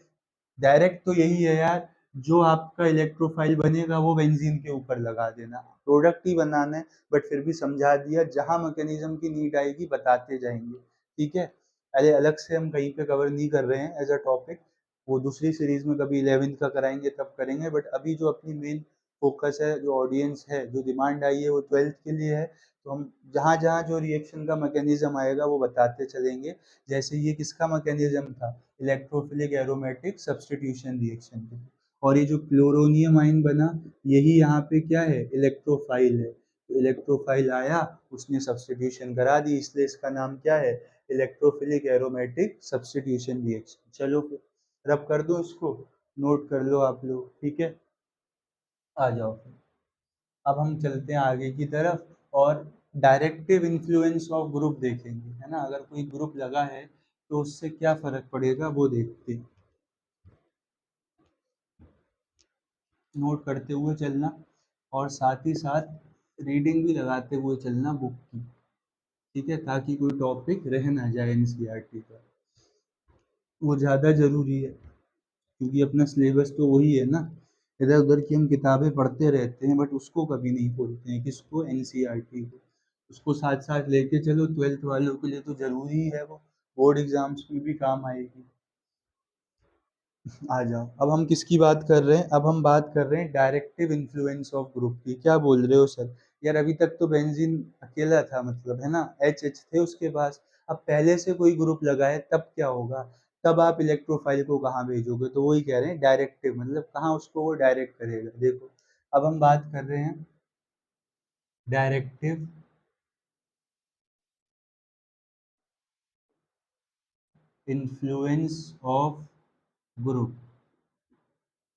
डायरेक्ट तो यही है यार, जो आपका इलेक्ट्रोफाइल बनेगा वो बेंजीन के ऊपर लगा देना, प्रोडक्ट ही बनाना है, बट फिर भी समझा दिया, जहां मैकेनिज्म की नीड आएगी बताते जाएंगे, ठीक है। अरे अलग से हम कहीं पे कवर नहीं कर रहे हैं एज अ टॉपिक, वो दूसरी सीरीज में कभी 11th का कराएंगे तब करेंगे, बट अभी जो अपनी मेन फोकस है, जो ऑडियंस है, जो डिमांड आई है वो 12th के लिए है। तो हम जहाँ जहाँ जो रिएक्शन का मैकेनिज्म आएगा वो बताते चलेंगे। जैसे ये किसका मैकेनिज्म था, इलेक्ट्रोफिलिक एरोमेटिक सब्स्टिट्यूशन रिएक्शन के लिए। और ये जो क्लोरोनियम आयन बना, यही यहाँ पे क्या है, इलेक्ट्रोफाइल है। तो इलेक्ट्रोफाइल आया, उसने सब्स्टिट्यूशन करा दी, इसलिए इसका नाम क्या है, इलेक्ट्रोफिलिक एरोमेटिक सब्स्टिट्यूशन रिएक्शन। चलो फिर रब कर दो इसको, नोट कर लो आप लोग, ठीक है। आ जाओ फिर, अब हम चलते हैं आगे की तरफ और डायरेक्टिव इन्फ्लुएंस ऑफ ग्रुप देखेंगे, है ना। अगर कोई ग्रुप लगा है तो उससे क्या फर्क पड़ेगा वो देखते हैं, नोट करते हुए चलना और साथ ही साथ रीडिंग भी लगाते हुए चलना बुक की, ठीक है, ताकि कोई टॉपिक रह ना जाए एनसीईआरटी का। वो ज़्यादा ज़रूरी है क्योंकि अपना सिलेबस तो वही है ना। इधर उधर की हम किताबें पढ़ते रहते हैं बट उसको कभी नहीं खोलते हैं, किसको, एनसीईआरटी को। उसको साथ साथ लेके चलो, 12th वालों के लिए तो ज़रूरी है वो, बोर्ड एग्जाम्स में भी काम आएगी। आ जाओ, अब हम किसकी बात कर रहे हैं, अब हम बात कर रहे हैं डायरेक्टिव इन्फ्लुएंस ऑफ ग्रुप की। क्या बोल रहे हो सर, यार अभी तक तो बेंजीन अकेला था, मतलब है ना, एच एच थे उसके पास, अब पहले से कोई ग्रुप लगा है तब क्या होगा, तब आप इलेक्ट्रोफाइल को कहाँ भेजोगे, तो वही कह रहे हैं डायरेक्टिव, मतलब कहाँ उसको वो डायरेक्ट करेगा। देखो अब हम बात कर रहे हैं डायरेक्टिव इन्फ्लुएंस ऑफ ग्रुप,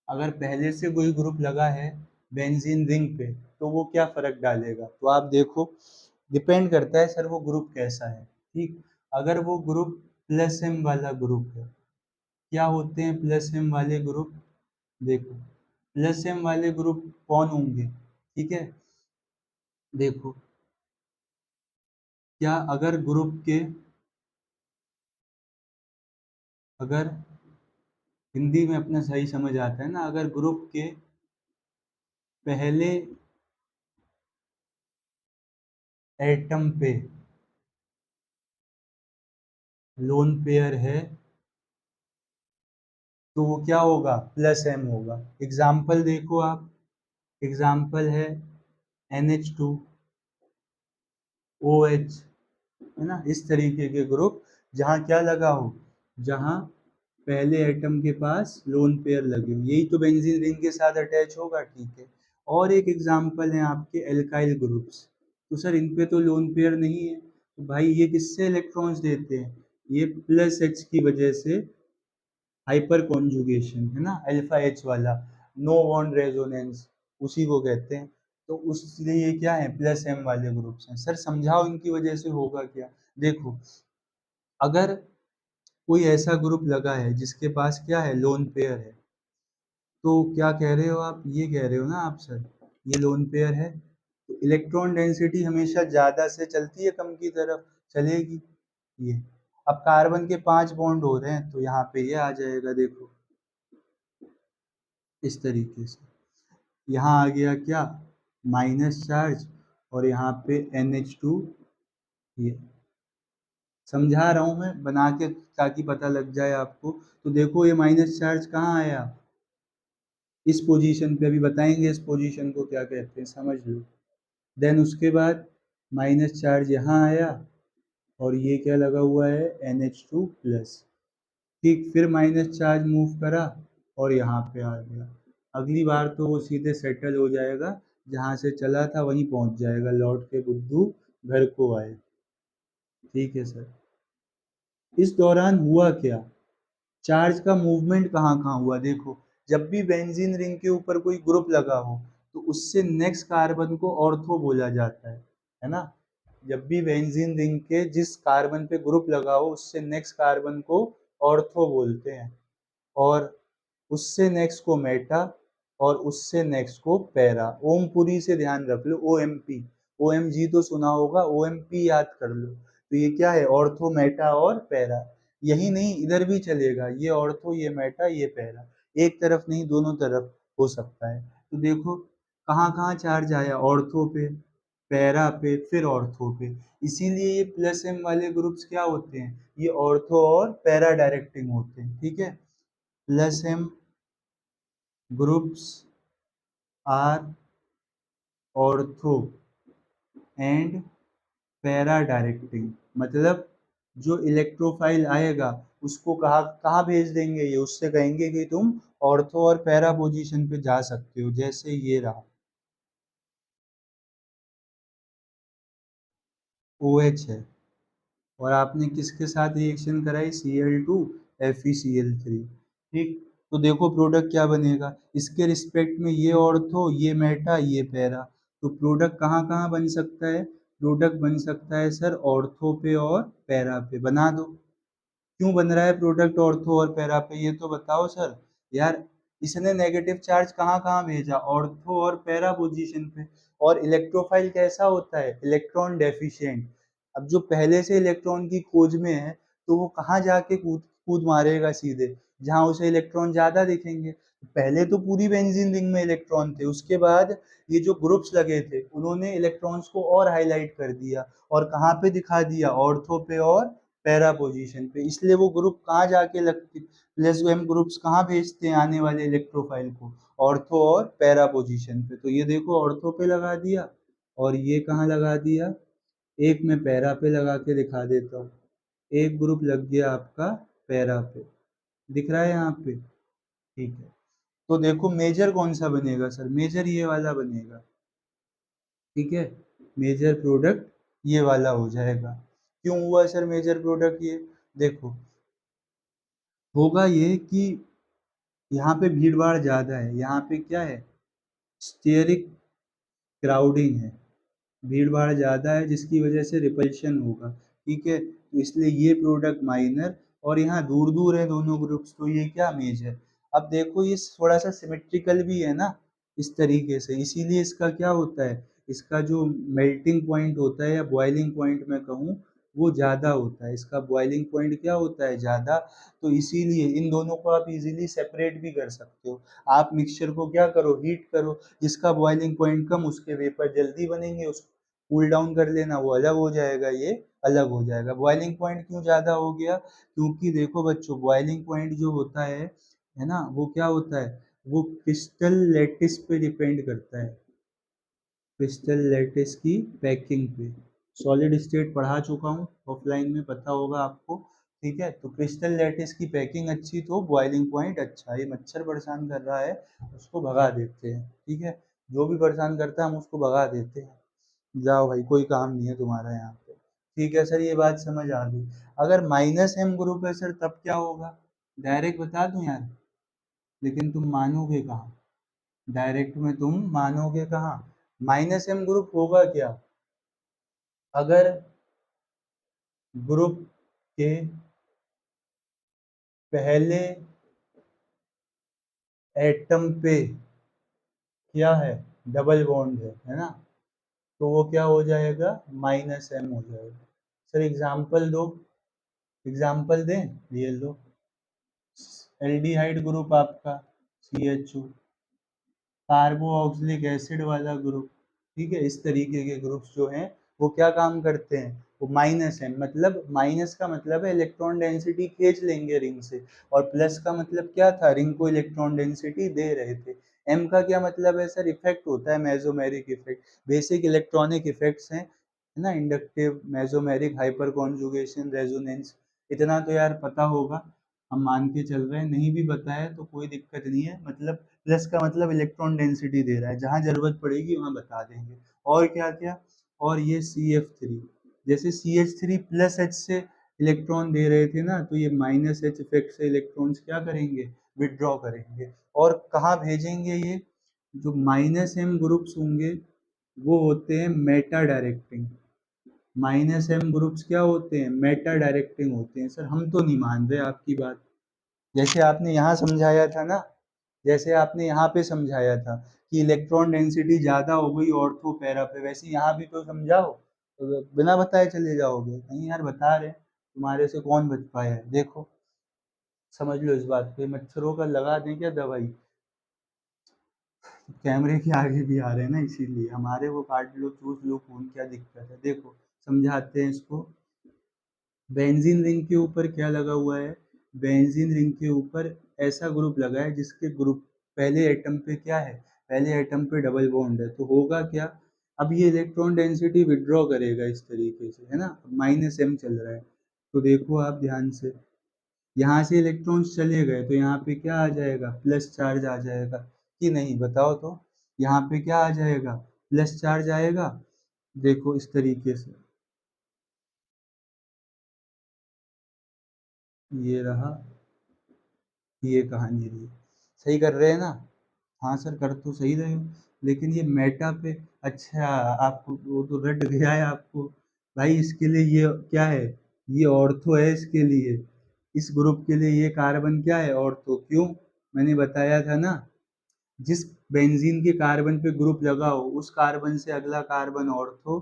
अगर पहले से कोई ग्रुप लगा है बेंजीन रिंग पे तो वो क्या फर्क डालेगा, तो आप देखो डिपेंड करता है सर वो ग्रुप कैसा है। ठीक, अगर वो ग्रुप प्लस एम वाला ग्रुप है, क्या होते हैं प्लस एम वाले ग्रुप, देखो प्लस एम वाले ग्रुप कौन होंगे, ठीक है, देखो क्या अगर ग्रुप के, अगर हिंदी में अपना सही समझ आता है ना, अगर ग्रुप के पहले एटम पे लोन पेयर है तो वो क्या होगा प्लस एम होगा। एग्जाम्पल देखो आप, एग्जाम्पल है NH2 OH, है ना, इस तरीके के ग्रुप जहाँ क्या लगा हो, जहाँ पहले एटम के पास लोन पेयर लगे हो, यही तो बेंजीन रिंग के साथ अटैच होगा, ठीक है। और एक एग्जाम्पल है आपके एल्काइल ग्रुप्स, तो सर इन पे तो लोन पेयर नहीं है, तो भाई ये किससे इलेक्ट्रॉन्स देते हैं, ये प्लस एच की वजह से हाइपर कॉन्जुगेशन, है ना, अल्फा एच वाला, नो बॉन्ड रेजोनेंस, उसी को कहते हैं। तो उसलिए ये क्या है प्लस एम वाले ग्रुप्स हैं। सर समझाओ इनकी वजह से होगा क्या, देखो अगर कोई ऐसा ग्रुप लगा है जिसके पास क्या है लोन पेयर है, तो क्या कह रहे हो आप, ये कह रहे हो ना आप सर, ये लोन पेयर है तो इलेक्ट्रॉन डेंसिटी हमेशा ज्यादा से चलती है कम की तरफ चलेगी। ये अब कार्बन के 5 बॉन्ड हो रहे हैं तो यहाँ पे ये आ जाएगा, देखो इस तरीके से, यहाँ आ गया क्या माइनस चार्ज, और यहाँ पे NH2, ये समझा रहा हूँ मैं बना के ताकि पता लग जाए आपको। तो देखो ये माइनस चार्ज कहाँ आया, इस पोजीशन पे, अभी बताएंगे इस पोजीशन को क्या कहते हैं, समझ लो। देन उसके बाद माइनस चार्ज यहाँ आया और ये क्या लगा हुआ है NH2 प्लस, ठीक, फिर माइनस चार्ज मूव करा और यहाँ पे आ गया। अगली बार तो वो सीधे सेटल हो जाएगा, जहाँ से चला था वहीं पहुँच जाएगा, लौट के बुद्धू घर को आए। ठीक है सर, इस दौरान हुआ क्या, चार्ज का मूवमेंट कहाँ कहाँ हुआ, देखो जब भी बेंजीन रिंग के ऊपर कोई ग्रुप लगा हो तो उससे नेक्स्ट कार्बन को ऑर्थो बोला जाता है ना, जब भी बेंजीन रिंग के जिस कार्बन पे ग्रुप लगा हो उससे नेक्स्ट कार्बन को ऑर्थो बोलते हैं, और उससे नेक्स्ट को मेटा, और उससे नेक्स्ट को पैरा। ओमपुरी से ध्यान रख लो, OMP, OMG तो सुना होगा, OMP याद कर लो। तो ये क्या है ऑर्थो मेटा और पैरा, यही नहीं इधर भी चलेगा, ये ऑर्थो ये मेटा ये पैरा, एक तरफ नहीं दोनों तरफ हो सकता है। तो देखो कहाँ कहाँ चार्ज आया, ऑर्थो पे, पैरा पे, फिर ऑर्थो पे, इसीलिए ये प्लस एम वाले ग्रुप्स क्या होते हैं, ये ऑर्थो और पैरा डायरेक्टिंग होते हैं, ठीक है। Plus M groups are ortho and para directing, मतलब जो इलेक्ट्रोफाइल आएगा उसको कहाँ कहाँ भेज देंगे, ये उससे कहेंगे कि तुम ऑर्थो और पैरा पोजीशन पे जा सकते हो, जैसे ये रहा OH है, और आपने किसके साथ रिएक्शन कराई Cl2 FeCl3, ठीक, तो देखो प्रोडक्ट क्या बनेगा, इसके रिस्पेक्ट में ये ऑर्थो ये मेटा ये पैरा, तो प्रोडक्ट कहाँ कहाँ बन सकता है, प्रोडक्ट बन सकता है सर ऑर्थो पे और पैरा पे, बना दो। क्यों बन रहा है प्रोडक्ट ऑर्थो और पैरा पे, ये तो बताओ सर। यार इसने नेगेटिव चार्ज कहाँ कहाँ भेजा, ऑर्थो और पैरा पोजीशन पे, और इलेक्ट्रोफाइल कैसा होता है इलेक्ट्रॉन डेफिशिएंट, अब जो पहले से इलेक्ट्रॉन की खोज में है तो वो कहाँ जाके कूद कूद मारेगा, सीधे जहाँ उसे इलेक्ट्रॉन ज्यादा दिखेंगे। पहले तो पूरी बेंजीन रिंग में इलेक्ट्रॉन थे, उसके बाद ये जो ग्रुप्स लगे थे उन्होंने इलेक्ट्रॉन्स को और हाईलाइट कर दिया, और कहाँ पे दिखा दिया ऑर्थो पे और पैरा पोजीशन पे, इसलिए वो ग्रुप कहाँ जाके लगते, प्लस एम ग्रुप्स कहाँ भेजते हैं आने वाले इलेक्ट्रोफाइल को, ऑर्थो और पैरा पोजीशन पे। तो ये देखो ऑर्थो पे लगा दिया, और ये कहाँ लगा दिया, एक मैं पैरा पे लगा के दिखा देता हूँ, एक ग्रुप लग गया आपका पैरा पे, दिख रहा है यहाँ पे, ठीक है। तो देखो मेजर कौन सा बनेगा सर, मेजर ये वाला बनेगा, ठीक है, मेजर प्रोडक्ट ये वाला हो जाएगा। क्यों हुआ सर मेजर प्रोडक्ट ये, देखो होगा ये कि यहाँ पे भीड़ भाड़ ज़्यादा है, यहाँ पे क्या है, स्टेरिक क्राउडिंग है, भीड़ भाड़ ज़्यादा है जिसकी वजह से रिपल्शन होगा। ठीक है, तो इसलिए ये प्रोडक्ट माइनर, और यहाँ दूर दूर है दोनों ग्रुप्स, तो ये क्या मेजर। अब देखो ये थोड़ा सा सिमेट्रिकल भी है ना इस तरीके से, इसीलिए इसका क्या होता है, इसका जो मेल्टिंग पॉइंट होता है या बॉइलिंग पॉइंट मैं कहूँ, वो ज़्यादा होता है, इसका बॉइलिंग पॉइंट क्या होता है, ज़्यादा। तो इसीलिए इन दोनों को आप इजीली सेपरेट भी कर सकते हो। आप मिक्सचर को क्या करो, हीट करो, जिसका बॉइलिंग पॉइंट कम उसके वेपर जल्दी बनेंगे, उस कूल डाउन कर लेना, वो अलग हो जाएगा, ये अलग हो जाएगा। बॉइलिंग पॉइंट क्यों ज़्यादा हो गया, क्योंकि देखो बच्चों बॉइलिंग पॉइंट जो होता है ना, वो क्या होता है, वो क्रिस्टल लैटिस पे डिपेंड करता है, क्रिस्टल लैटिस की पैकिंग पे। सॉलिड स्टेट पढ़ा चुका हूँ ऑफलाइन में, पता होगा आपको। ठीक है, तो क्रिस्टल लैटिस की पैकिंग अच्छी तो बॉइलिंग पॉइंट अच्छा। ये मच्छर परेशान कर रहा है, उसको भगा देते हैं। ठीक है, जो भी परेशान करता है हम उसको भगा देते हैं। जाओ भाई, कोई काम नहीं है तुम्हारा यहाँ पे। ठीक है सर, ये बात समझ आ गई। अगर माइनस एम ग्रुप है सर तब क्या होगा, डायरेक्ट बता दूं यार, लेकिन तुम मानोगे कहाँ, डायरेक्ट में तुम मानोगे कहाँ। माइनस एम ग्रुप होगा क्या, अगर ग्रुप के पहले एटम पे क्या है, डबल बॉन्ड है ना, तो वो क्या हो जाएगा, माइनस एम हो जाएगा। सर एग्जाम्पल दो, एग्जाम्पल दें, ये लो, एल्डिहाइड ग्रुप आपका CHO, कार्बोक्सिलिक एसिड वाला ग्रुप। ठीक है, इस तरीके के ग्रुप्स जो हैं वो क्या काम करते हैं, वो माइनस है, मतलब माइनस का मतलब है इलेक्ट्रॉन डेंसिटी खींच लेंगे रिंग से, और प्लस का मतलब क्या था, रिंग को इलेक्ट्रॉन डेंसिटी दे रहे थे। एम का क्या मतलब है सर, इफेक्ट होता है, mesomeric effect, basic electronic effects हैं, है ना, inductive, mesomeric, hyper conjugation, resonance. इतना तो यार पता होगा, हम मान के चल रहे हैं, नहीं भी बताया तो कोई दिक्कत नहीं है, मतलब प्लस का मतलब इलेक्ट्रॉन डेंसिटी दे रहा है, जहाँ जरूरत पड़ेगी वहाँ बता देंगे। और क्या क्या, और ये CF3, जैसे CH3 प्लस H से इलेक्ट्रॉन दे रहे थे ना, तो ये माइनस H इफेक्ट से इलेक्ट्रॉन्स क्या करेंगे, विदड्रॉ करेंगे। और कहाँ भेजेंगे ये, जो माइनस एम ग्रुप्स होंगे वो होते हैं meta directing, minus M groups क्या होते हैं, मेटा डायरेक्टिंग होते हैं। सर हम तो नहीं मान रहे आपकी बात, जैसे आपने यहाँ समझाया था ना, जैसे आपने यहाँ पे समझाया था कि इलेक्ट्रॉन डेंसिटी ज़्यादा हो गई ऑर्थो पैरा पे, वैसे यहाँ भी तो समझाओ, तो बिना बताए चले जाओगे, नहीं यार बता रहे हैं, तुम्हारे से कौन बच पाया है, देखो समझ लो इस बात पे, मच्छरों का लगा दें क्या दवाई, कैमरे के आगे भी आ रहे हैं ना, इसीलिए हमारे वो काट लो चूस लो खून, क्या दिक्कत है, देखो समझाते हैं इसको। बेंजीन रिंग के ऊपर क्या लगा हुआ है, बेंजीन रिंग के ऊपर ऐसा ग्रुप लगा है जिसके ग्रुप पहले एटम पे क्या है, पहले एटम पे डबल बॉन्ड है, तो होगा क्या, अब ये इलेक्ट्रॉन डेंसिटी विड्रॉ करेगा इस तरीके से, है ना, माइनस एम चल रहा है, तो देखो आप ध्यान से, यहाँ से इलेक्ट्रॉन्स चले गए तो यहाँ पे क्या आ जाएगा, प्लस चार्ज आ जाएगा, कि नहीं बताओ तो, यहाँ पे क्या आ जाएगा, प्लस चार्ज आएगा, देखो इस तरीके से, ये रहा, ये कहानी रही, सही कर रहे हैं ना, हाँ सर कर तो सही रहे हो, लेकिन ये मेटा पे, अच्छा आपको वो तो रट गया है आपको, भाई इसके लिए ये क्या है, ये ऑर्थो है इसके लिए, इस ग्रुप के लिए ये कार्बन क्या है, ऑर्थो, क्यों, मैंने बताया था ना, जिस बेंजीन के कार्बन पे ग्रुप लगा हो उस कार्बन से अगला कार्बन ऑर्थो,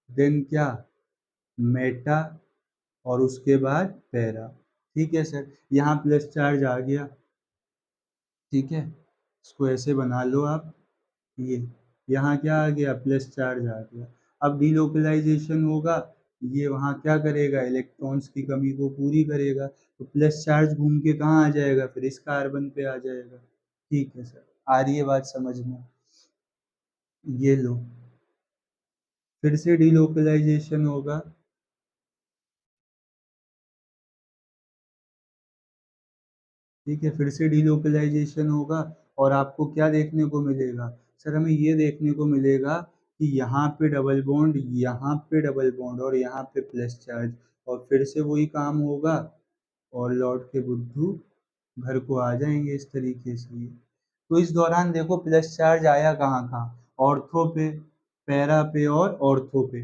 देन क्या, मेटा, और उसके बाद पैरा। ठीक है सर, यहाँ प्लस चार्ज आ गया, ठीक है, इसको ऐसे बना लो आप, ये यहाँ क्या आ गया, प्लस चार्ज आ गया, अब डीलोकलाइजेशन होगा, ये वहाँ क्या करेगा, इलेक्ट्रॉन्स की कमी को पूरी करेगा, तो प्लस चार्ज घूम के कहाँ आ जाएगा, फिर इस कार्बन पे आ जाएगा। ठीक है सर, आ रही है बात समझ में, ये लो, फिर से डीलोकलाइजेशन होगा, ठीक है, फिर से डीलोकलाइजेशन होगा, और आपको क्या देखने को मिलेगा, सर हमें ये देखने को मिलेगा कि यहाँ पे डबल बॉन्ड, यहाँ पे डबल बॉन्ड, और यहाँ पे प्लस चार्ज, और फिर से वही काम होगा, और लौट के बुद्धू घर को आ जाएंगे इस तरीके से ये। तो इस दौरान देखो प्लस चार्ज आया कहाँ कहाँ, ऑर्थो पे, पैरा पे और ऑर्थो पे।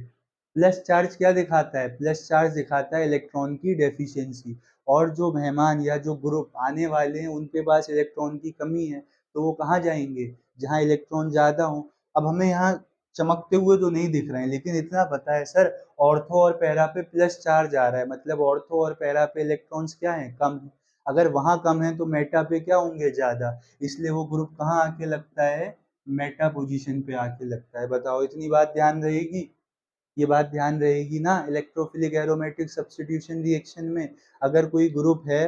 प्लस चार्ज क्या दिखाता है, प्लस चार्ज दिखाता है इलेक्ट्रॉन की डेफिशिएंसी, और जो मेहमान या जो ग्रुप आने वाले हैं उनके पास इलेक्ट्रॉन की कमी है, तो वो कहाँ जाएंगे, जहाँ इलेक्ट्रॉन ज़्यादा हो। अब हमें यहाँ चमकते हुए तो नहीं दिख रहे हैं, लेकिन इतना पता है सर, ऑर्थो और पैरा पे प्लस चार्ज आ रहा है, मतलब ऑर्थो और पैरा पे इलेक्ट्रॉन्स क्या हैं, कम है। अगर वहाँ कम है तो मेटा पे क्या होंगे, ज़्यादा, इसलिए वो ग्रुप कहाँ आके लगता है, मेटा पोजीशन पे आके लगता है। बताओ, इतनी बात ध्यान रहेगी, ये बात ध्यान रहेगी ना। इलेक्ट्रोफिलिक एरोमेटिक सब्स्टिट्यूशन रिएक्शन में अगर कोई ग्रुप है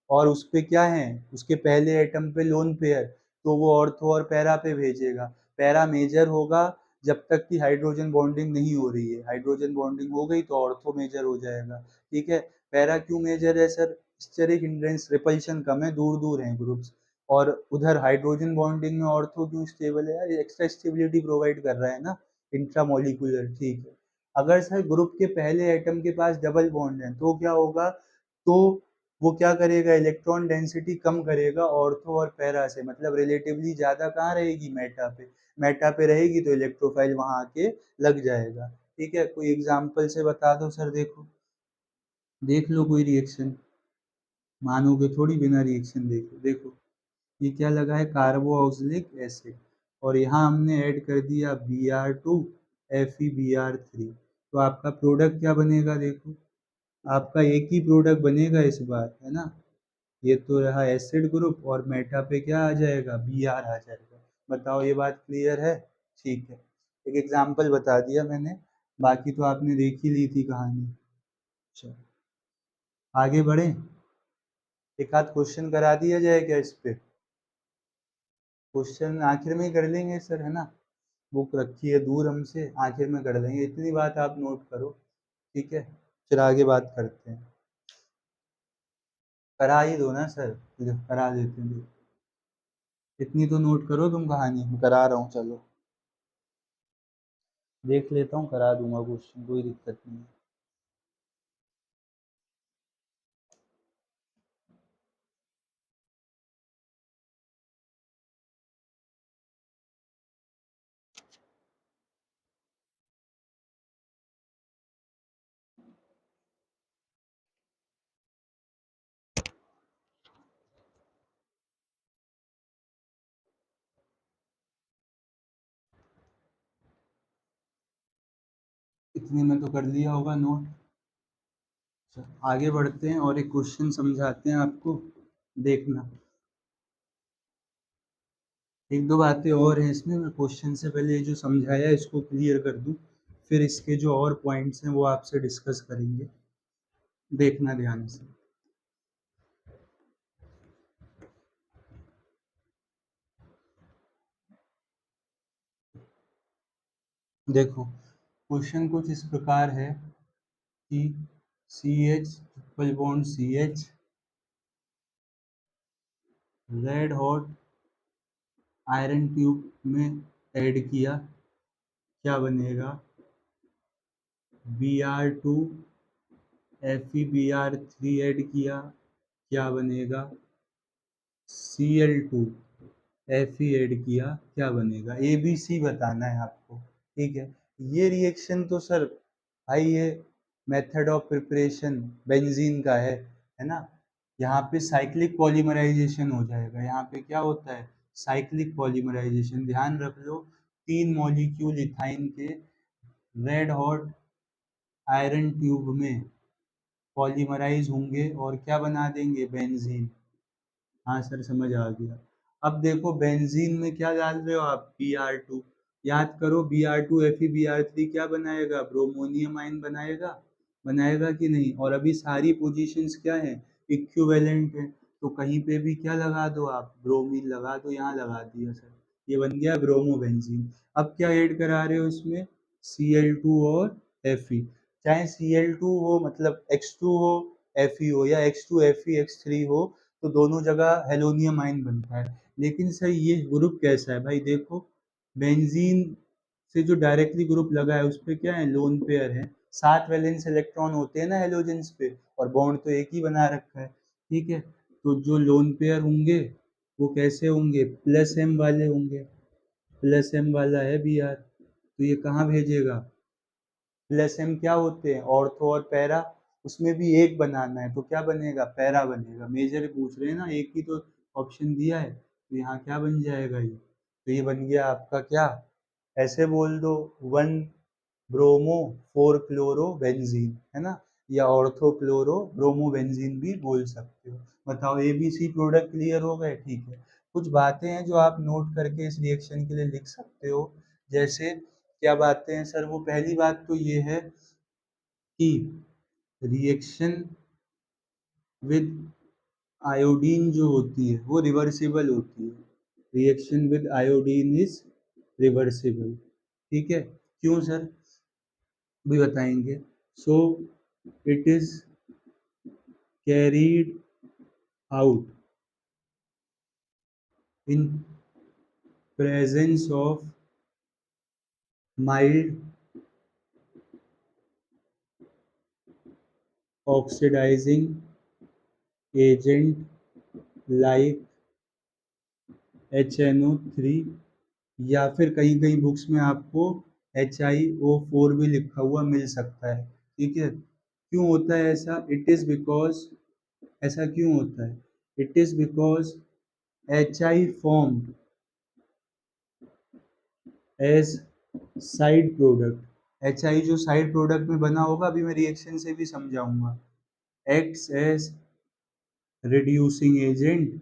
और उस पे क्या है, उसके पहले एटम पे लोन पेयर, तो वो ऑर्थो और पैरा पे भेजेगा। पैरा मेजर होगा जब तक कि हाइड्रोजन बॉन्डिंग नहीं हो रही है, हाइड्रोजन बॉन्डिंग हो गई तो ऑर्थो मेजर हो जाएगा। ठीक है। पैरा क्यों मेजर है सर, स्टेरिक हिंड्रेंस, रिपल्शन कम है, दूर दूर हैं ग्रुप्स। और उधर हाइड्रोजन बॉन्डिंग में ऑर्थो क्यों स्टेबल है यार, एक्स्ट्रा स्टेबिलिटी प्रोवाइड कर रहा है ना, इंट्रामोलिकुलर। ठीक है। अगर सर ग्रुप के पहले एटम के पास डबल बॉन्ड है तो क्या होगा, तो वो क्या करेगा, इलेक्ट्रॉन डेंसिटी कम करेगा ऑर्थो और पैरा से, मतलब रिलेटिवली ज़्यादा कहाँ रहेगी, मेटा पे। मेटा पे रहेगी तो इलेक्ट्रोफाइल वहाँ आके लग जाएगा। ठीक है, कोई एग्जांपल से बता दो सर, देखो देख लो कोई रिएक्शन, मानोगे थोड़ी बिना रिएक्शन देखे। देखो ये क्या लगा है, कार्बोक्सिलिक एसिड, और यहाँ हमने ऐड कर दिया Br2 FeBr3, तो आपका प्रोडक्ट क्या बनेगा, देखो आपका एक ही प्रोडक्ट बनेगा इस बार, है ना। ये तो रहा एसिड ग्रुप, और मेटा पे क्या आ जाएगा, Br आ जाएगा। बताओ ये बात क्लियर है। ठीक है, एक एग्जांपल बता दिया मैंने, बाकी तो आपने देख ही ली थी कहानी। चलो आगे बढ़े, एक आध क्वेश्चन करा दिया जाए क्या इस पे, क्वेश्चन आखिर में ही कर लेंगे सर, है ना। बुक रखी है दूर हमसे, आखिर में कर देंगे, इतनी बात आप नोट करो। ठीक है, फिर आगे बात करते हैं। करा ही दो ना सर, फिर करा देते हैं। इतनी तो नोट करो तुम कहानी, मैं करा रहा हूँ, चलो देख लेता हूँ, करा दूंगा क्वेश्चन, कोई दिक्कत नहीं है। इतने में तो कर लिया होगा नोट। आगे बढ़ते हैं और एक क्वेश्चन समझाते हैं आपको, देखना। एक दो बातें और हैं इसमें, मैं क्वेश्चन से पहले ये जो समझाया है इसको क्लियर कर दूं, फिर इसके जो और पॉइंट्स हैं वो आपसे डिस्कस करेंगे, देखना ध्यान से। देखो क्वेश्चन कुछ इस प्रकार है कि CH triple bond CH red hot iron tube में ऐड किया, क्या बनेगा, Br2 FeBr3 ऐड किया, क्या बनेगा, Cl2 Fe ऐड किया, क्या बनेगा। ABC बताना है आपको। ठीक है, ये रिएक्शन तो सर भाई ये मेथड ऑफ प्रिपरेशन बेंजीन का है ना। यहाँ पे साइक्लिक पॉलीमराइजेशन हो जाएगा, यहाँ पे क्या होता है, साइक्लिक पॉलीमराइजेशन, ध्यान रख लो। 3 मॉलिक्यूल इथाइन के रेड हॉट आयरन ट्यूब में पॉलीमराइज होंगे और क्या बना देंगे, बेंजीन। हाँ सर समझ आ गया। अब देखो बेंजीन में क्या डाल रहे हो आप, Br2, याद करो Br2 FeBr3 क्या बनाएगा, ब्रोमोनियम आयन बनाएगा, बनाएगा कि नहीं। और अभी सारी पोजीशंस क्या हैं, इक्विवेलेंट है, तो कहीं पे भी क्या लगा दो आप, ब्रोमीन लगा दो, यहाँ लगा दिया सर, ये बन गया ब्रोमोबेंजीन। अब क्या ऐड करा रहे हो इसमें, Cl2 और Fe, चाहे Cl2 हो मतलब X2 हो, Fe हो, या X2 Fe X3 हो, तो दोनों जगह हेलोनियम आयन बनता है। लेकिन सर ये ग्रुप कैसा है भाई, देखो बेंजीन से जो डायरेक्टली ग्रुप लगा है उस पे क्या है, लोन पेयर है, 7 वैलेंस इलेक्ट्रॉन होते हैं ना हेलोजेंस पे, और बॉन्ड तो एक ही बना रखा है। ठीक है, तो जो लोन पेयर होंगे वो कैसे होंगे, प्लस एम वाले होंगे, प्लस एम वाला है बी आर, तो ये कहाँ भेजेगा, प्लस एम क्या होते हैं, ऑर्थो और पैरा, उसमें भी एक बनाना है तो क्या बनेगा, पैरा बनेगा, मेजर पूछ रहे हैं ना, एक ही तो ऑप्शन दिया है, तो यहाँ क्या बन जाएगा ये, तो ये बन गया आपका क्या, ऐसे बोल दो, one bromo four chloro benzene, है ना, या ऑर्थो क्लोरो ब्रोमो बेंजीन भी बोल सकते हो। बताओ A B C product clear हो गए, ठीक है। कुछ बातें हैं जो आप नोट करके इस रिएक्शन के लिए लिख सकते हो, जैसे क्या बातें हैं सर, वो पहली बात तो ये है कि रिएक्शन विद आयोडीन जो होती है वो रिवर्सिबल होती है, reaction with iodine is reversible, ठीक है, क्यों सर भी बताएंगे। So it is carried out in presence of mild oxidising agent like HNO3, या फिर कहीं कहीं बुक्स में आपको HiO4 भी लिखा हुआ मिल सकता है, ठीक है। क्यों होता है ऐसा, इट इज बिकॉज, ऐसा क्यों होता है, it is because HI formed as side product, HI जो साइड प्रोडक्ट में बना होगा, अभी मैं रिएक्शन से भी समझाऊंगा, acts as reducing agent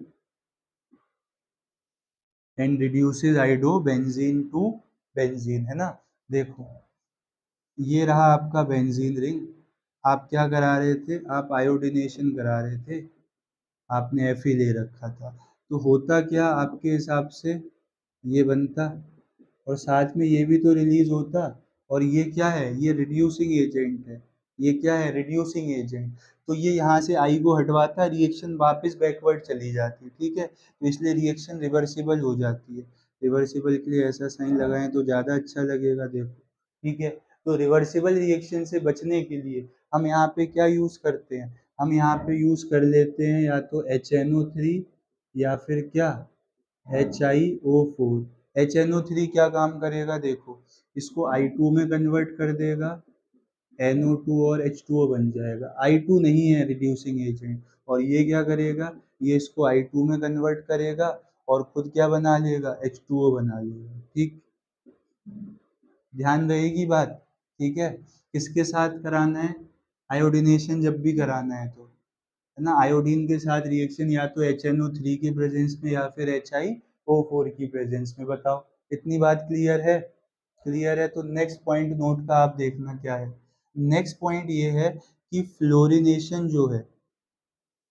and reduces iodo benzene to benzene, है ना। देखो ये रहा आपका बेंजीन रिंग, आप क्या करा रहे थे, आप आयोडिनेशन करा रहे थे, आपने Fe ले रखा था, तो होता क्या आपके हिसाब से, ये बनता और साथ में ये भी तो रिलीज होता, और ये क्या है, ये रिड्यूसिंग एजेंट है, ये क्या है, रिड्यूसिंग एजेंट, तो ये यहाँ से आई को हटवाता, रिएक्शन वापस बैकवर्ड चली जाती है, ठीक है, तो इसलिए रिएक्शन रिवर्सिबल हो जाती है। रिवर्सिबल के लिए ऐसा साइन लगाएं तो ज़्यादा अच्छा लगेगा, देखो, ठीक है। तो रिवर्सिबल रिएक्शन से बचने के लिए हम यहाँ पे क्या यूज़ करते हैं, हम यहाँ पे यूज़ कर लेते हैं या तो HNO3 या फिर क्या, HiO4। HNO3 क्या काम करेगा, देखो इसको I2 में कन्वर्ट कर देगा, NO2 और H2O बन जाएगा, I2 नहीं है रिड्यूसिंग एजेंट, और ये क्या करेगा, ये इसको I2 में कन्वर्ट करेगा और खुद क्या बना लेगा, H2O बना लेगा, ठीक, ध्यान रहेगी बात, ठीक है। किसके साथ कराना है, आयोडीनेशन जब भी कराना है तो, है ना, आयोडीन के साथ रिएक्शन या तो HNO3 के प्रेजेंस में या फिर HiO4 की प्रेजेंस में, बताओ इतनी बात क्लियर है, क्लियर है। तो नेक्स्ट पॉइंट नोट का आप देखना क्या है, नेक्स्ट पॉइंट ये है कि फ्लोरिनेशन जो है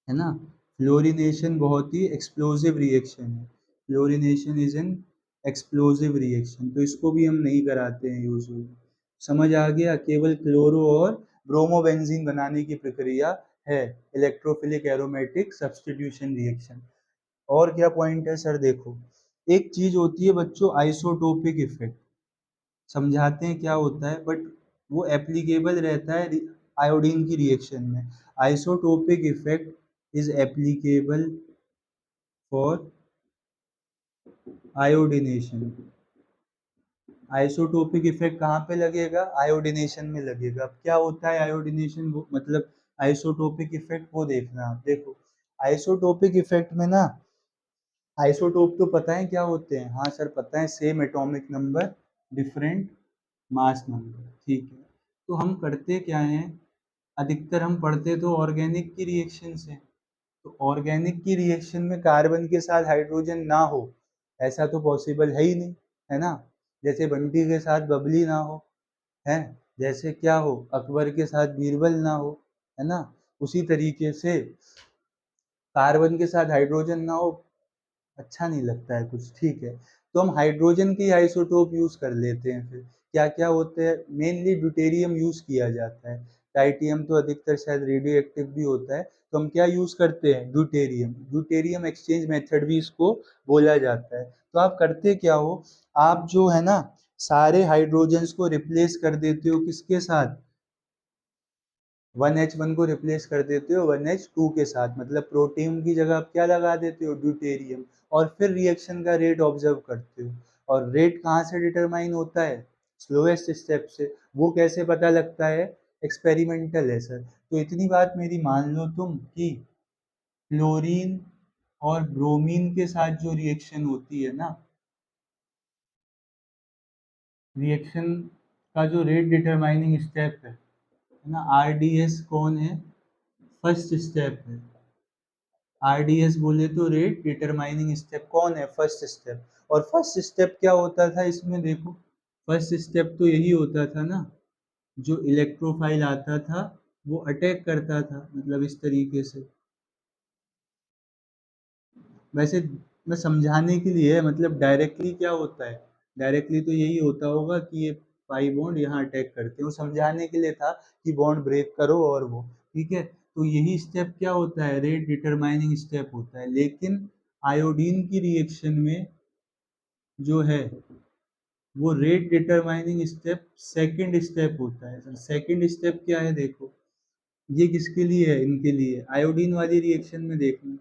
ना, फ्लोरिनेशन बहुत ही एक्सप्लोसिव रिएक्शन है, fluorination is an explosive reaction, तो इसको भी हम नहीं कराते हैं यूजुअली, समझ आ गया, केवल क्लोरो और ब्रोमोबेंजीन बनाने की प्रक्रिया है, इलेक्ट्रोफिलिक एरोमेटिक सब्स्टिट्यूशन रिएक्शन। और क्या पॉइंट है सर, देखो एक चीज होती है बच्चों आइसोटोपिक इफेक्ट, समझाते हैं क्या होता है, बट वो एप्लीकेबल रहता है आयोडीन की रिएक्शन में, isotopic effect is applicable for iodination, isotopic effect कहाँ पे लगेगा, आयोडिनेशन में लगेगा। अब क्या होता है आयोडिनेशन, मतलब आइसोटोपिक इफेक्ट, वो देखना आप, देखो आइसोटोपिक इफेक्ट में ना, आइसोटोप तो पता है क्या होते हैं, हाँ सर पता है, same atomic number different mass number, ठीक है। तो हम करते क्या हैं, अधिकतर हम पढ़ते तो ऑर्गेनिक की रिएक्शन से, तो ऑर्गेनिक की रिएक्शन में कार्बन के साथ हाइड्रोजन ना हो, ऐसा तो पॉसिबल है ही नहीं, है ना, जैसे बंटी के साथ बबली ना हो, है, जैसे क्या हो, अकबर के साथ बीरबल ना हो, है ना, उसी तरीके से कार्बन के साथ हाइड्रोजन ना हो, अच्छा नहीं लगता है कुछ, ठीक है। तो हम हाइड्रोजन के आइसोटोप यूज कर लेते हैं, फिर क्या क्या होते हैं, मेनली ड्यूटेरियम यूज किया जाता है, टाइटियम तो अधिकतर शायद रेडियो एक्टिव भी होता है, तो हम क्या यूज करते हैं, ड्यूटेरियम, ड्यूटेरियम एक्सचेंज मेथड भी इसको बोला जाता है। तो आप करते क्या हो, आप जो है ना सारे हाइड्रोजन्स को रिप्लेस कर देते हो किसके साथ, 1H1 को रिप्लेस कर देते हो 1H2 के साथ, मतलब प्रोटियम की जगह आप क्या लगा देते हो, ड्यूटेरियम, और फिर रिएक्शन का रेट ऑब्जर्व करते हो। और रेट कहाँ से डिटरमाइन होता है, स्लोएस्ट स्टेप से। वो कैसे पता लगता है, एक्सपेरिमेंटल है सर। तो इतनी बात मेरी मान लो तुम कि क्लोरीन और ब्रोमीन के साथ जो रिएक्शन होती है ना, रिएक्शन का जो रेट डिटरमाइनिंग स्टेप है ना, आरडीएस कौन है, फर्स्ट स्टेप है। आरडीएस बोले तो रेट डिटरमाइनिंग स्टेप कौन है, फर्स्ट स्टेप। और फर्स्ट स्टेप क्या होता था इसमें, देखो फर्स्ट स्टेप तो यही होता था ना, जो इलेक्ट्रोफाइल आता था वो अटैक करता था, मतलब इस तरीके से। वैसे मैं समझाने के लिए, मतलब डायरेक्टली क्या होता है, डायरेक्टली तो यही होता होगा कि ये पाई बॉन्ड यहाँ अटैक करते हैं, वो समझाने के लिए था कि बॉन्ड ब्रेक करो और वो, ठीक है। तो यही स्टेप क्या होता है, रेट डिटरमाइनिंग स्टेप होता है। लेकिन आयोडीन की रिएक्शन में जो है वो rate determining step second step होता है। सेकंड स्टेप क्या है, देखो ये किसके लिए है, इनके लिए, आयोडीन वाली रिएक्शन में देखना।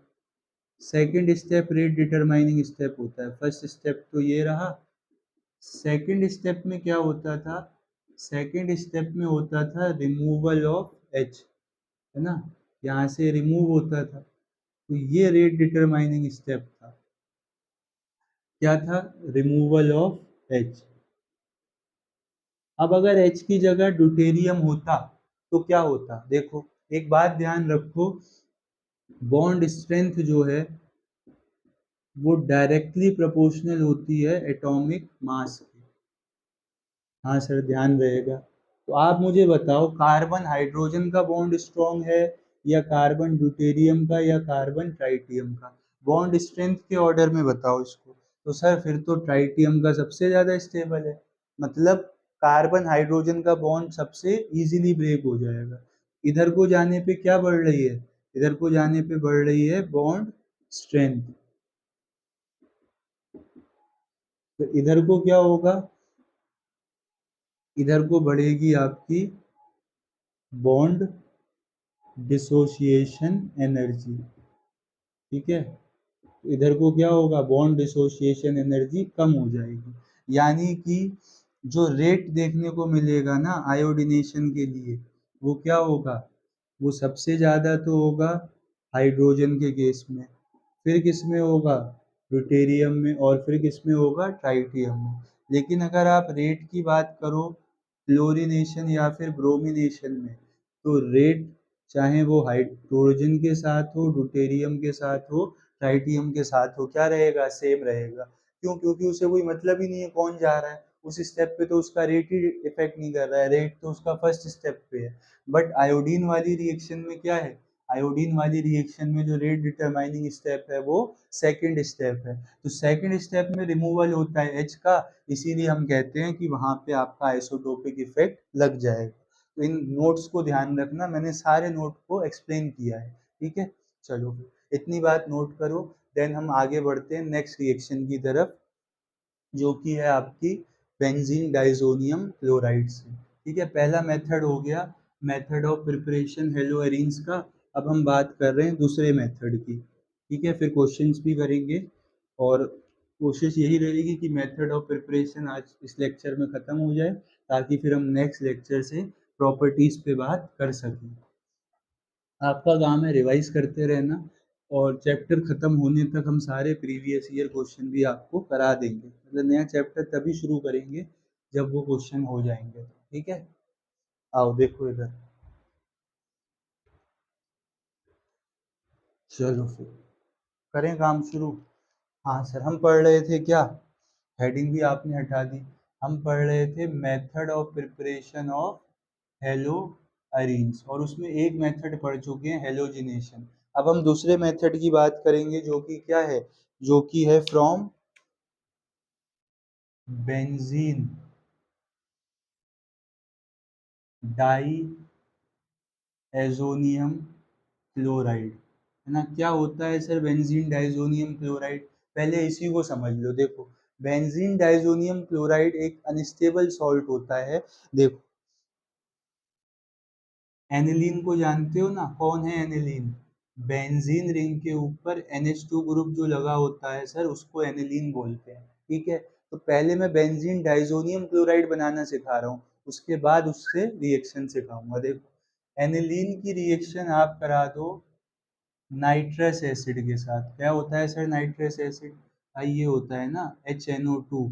Second step rate determining step होता है, फर्स्ट स्टेप तो ये रहा। सेकंड स्टेप में क्या होता था, सेकंड स्टेप में होता था रिमूवल ऑफ एच, है ना, यहाँ से रिमूव होता था। तो ये रेट डिटरमाइनिंग स्टेप था, क्या था, रिमूवल ऑफ एच। अब अगर एच की जगह ड्यूटेरियम होता तो क्या होता, देखो एक बात ध्यान रखो, बॉन्ड स्ट्रेंथ जो है वो डायरेक्टली प्रोपोर्शनल होती है एटॉमिक मास के। हाँ सर, ध्यान रहेगा। तो आप मुझे बताओ, कार्बन हाइड्रोजन का बॉन्ड स्ट्रॉन्ग है, या कार्बन ड्यूटेरियम का, या कार्बन ट्राइटियम का, बॉन्ड स्ट्रेंथ के ऑर्डर में बताओ इसको। तो सर फिर तो ट्राइटियम का सबसे ज़्यादा स्टेबल है, मतलब कार्बन हाइड्रोजन का बॉन्ड सबसे इजीली ब्रेक हो जाएगा। इधर को जाने पे क्या बढ़ रही है, इधर को जाने पे बढ़ रही है बॉन्ड स्ट्रेंथ। तो इधर को क्या होगा, इधर को बढ़ेगी आपकी बॉन्ड डिसोसिएशन एनर्जी, ठीक है। तो इधर को क्या होगा, बॉन्ड डिसोसिएशन एनर्जी कम हो जाएगी। यानी कि जो रेट देखने को मिलेगा ना आयोडीनेशन के लिए, वो क्या होगा, वो सबसे ज़्यादा तो होगा हाइड्रोजन के केस में, फिर किस में होगा, ड्यूटेरियम में, और फिर किस में होगा, ट्राइटियम में। लेकिन अगर आप रेट की बात करो क्लोरीनेशन या फिर ब्रोमिनेशन में, तो रेट चाहे वो हाइड्रोजन के साथ हो, ड्यूटेरियम के साथ हो, ट्राइटियम के साथ हो, क्या रहेगा, सेम रहेगा। क्यों, क्योंकि उसे कोई मतलब ही नहीं है कौन जा रहा है उस स्टेप पे, तो उसका रेट ही इफेक्ट नहीं कर रहा है, रेट तो उसका फर्स्ट स्टेप पे है। बट आयोडीन वाली रिएक्शन में क्या है, आयोडीन वाली रिएक्शन में जो रेट डिटरमाइनिंग स्टेप है वो सेकंड स्टेप है। तो सेकंड स्टेप में रिमूवल होता है एच का, इसीलिए हम कहते हैं कि वहाँ पे आपका आइसोटोपिक इफेक्ट लग जाएगा। तो इन नोट्स को ध्यान रखना, मैंने सारे नोट को एक्सप्लेन किया है, ठीक है। चलो इतनी बात नोट करो, देन हम आगे बढ़ते हैं नेक्स्ट रिएक्शन की तरफ, जो कि है आपकी बेंजीन डाइजोनियम क्लोराइड से, ठीक है। पहला मेथड हो गया मेथड ऑफ प्रिपरेशन हेलोएरिन्स का। अब हम बात कर रहे हैं दूसरे मेथड की, ठीक है। फिर क्वेश्चंस भी करेंगे, और कोशिश यही रहेगी कि मेथड ऑफ प्रिपरेशन आज इस लेक्चर में ख़त्म हो जाए, ताकि फिर हम नेक्स्ट लेक्चर से प्रॉपर्टीज़ पे बात कर सकें। आपका काम है रिवाइज करते रहना, और चैप्टर ख़त्म होने तक हम सारे प्रीवियस ईयर क्वेश्चन भी आपको करा देंगे, मतलब नया चैप्टर तभी शुरू करेंगे जब वो क्वेश्चन हो जाएंगे, ठीक है। आओ देखो इधर, चलो फिर करें काम शुरू। हाँ सर, हम पढ़ रहे थे क्या, हेडिंग भी आपने हटा दी। हम पढ़ रहे थे method of preparation of hello arenes, और उसमें एक मेथड पढ़ चुके हैं हेलोजिनेशन। अब हम दूसरे मेथड की बात करेंगे, जो कि क्या है, जो कि है from benzene diazonium chloride, है ना। क्या होता है सर बेंजीन डाइजोनियम क्लोराइड, पहले इसी को समझ लो। देखो बेंजीन डाइजोनियम क्लोराइड एक अनस्टेबल सॉल्ट होता है, देखो एनिलीन को जानते हो ना, कौन है एनिलीन? बेंजीन रिंग के ऊपर NH2 ग्रुप जो लगा होता है सर, उसको एनिलीन बोलते हैं। ठीक है, तो पहले मैं बेंजीन डाइजोनियम क्लोराइड बनाना सिखा रहा हूँ, उसके बाद उससे रिएक्शन सिखाऊंगा। देखो, एनिलीन की रिएक्शन आप करा दो नाइट्रस एसिड के साथ। क्या होता है सर नाइट्रस एसिड? ये होता है ना HNO2।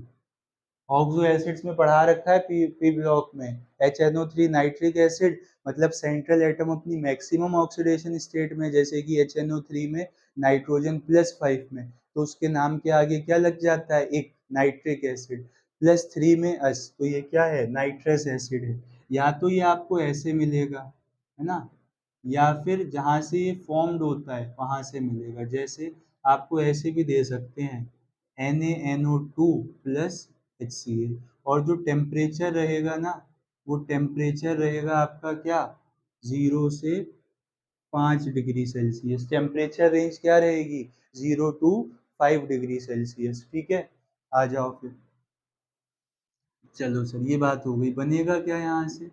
ऑक्सो एसिड्स में पढ़ा रखा है पी ब्लॉक में, HNO3 नाइट्रिक एसिड, मतलब सेंट्रल एटम अपनी मैक्सिमम ऑक्सीडेशन स्टेट में, जैसे कि HNO3 में नाइट्रोजन +5 में, तो उसके नाम के आगे क्या लग जाता है? एक नाइट्रिक एसिड। +3 में अस, तो ये क्या है? नाइट्रस एसिड है। या तो ये आपको ऐसे मिलेगा, है ना, या फिर जहाँ से ये फॉर्म्ड होता है वहाँ से मिलेगा। जैसे आपको ऐसे भी दे सकते हैं NaNO2 प्लस HCl, और जो टेम्परेचर रहेगा ना, वो टेम्परेचर रहेगा आपका क्या? 0 से 5 डिग्री सेल्सियस। टेम्परेचर रेंज क्या रहेगी? 0 to 5 डिग्री सेल्सियस। ठीक है, आ जाओ फिर। चलो सर, ये बात हो गई। बनेगा क्या यहाँ से?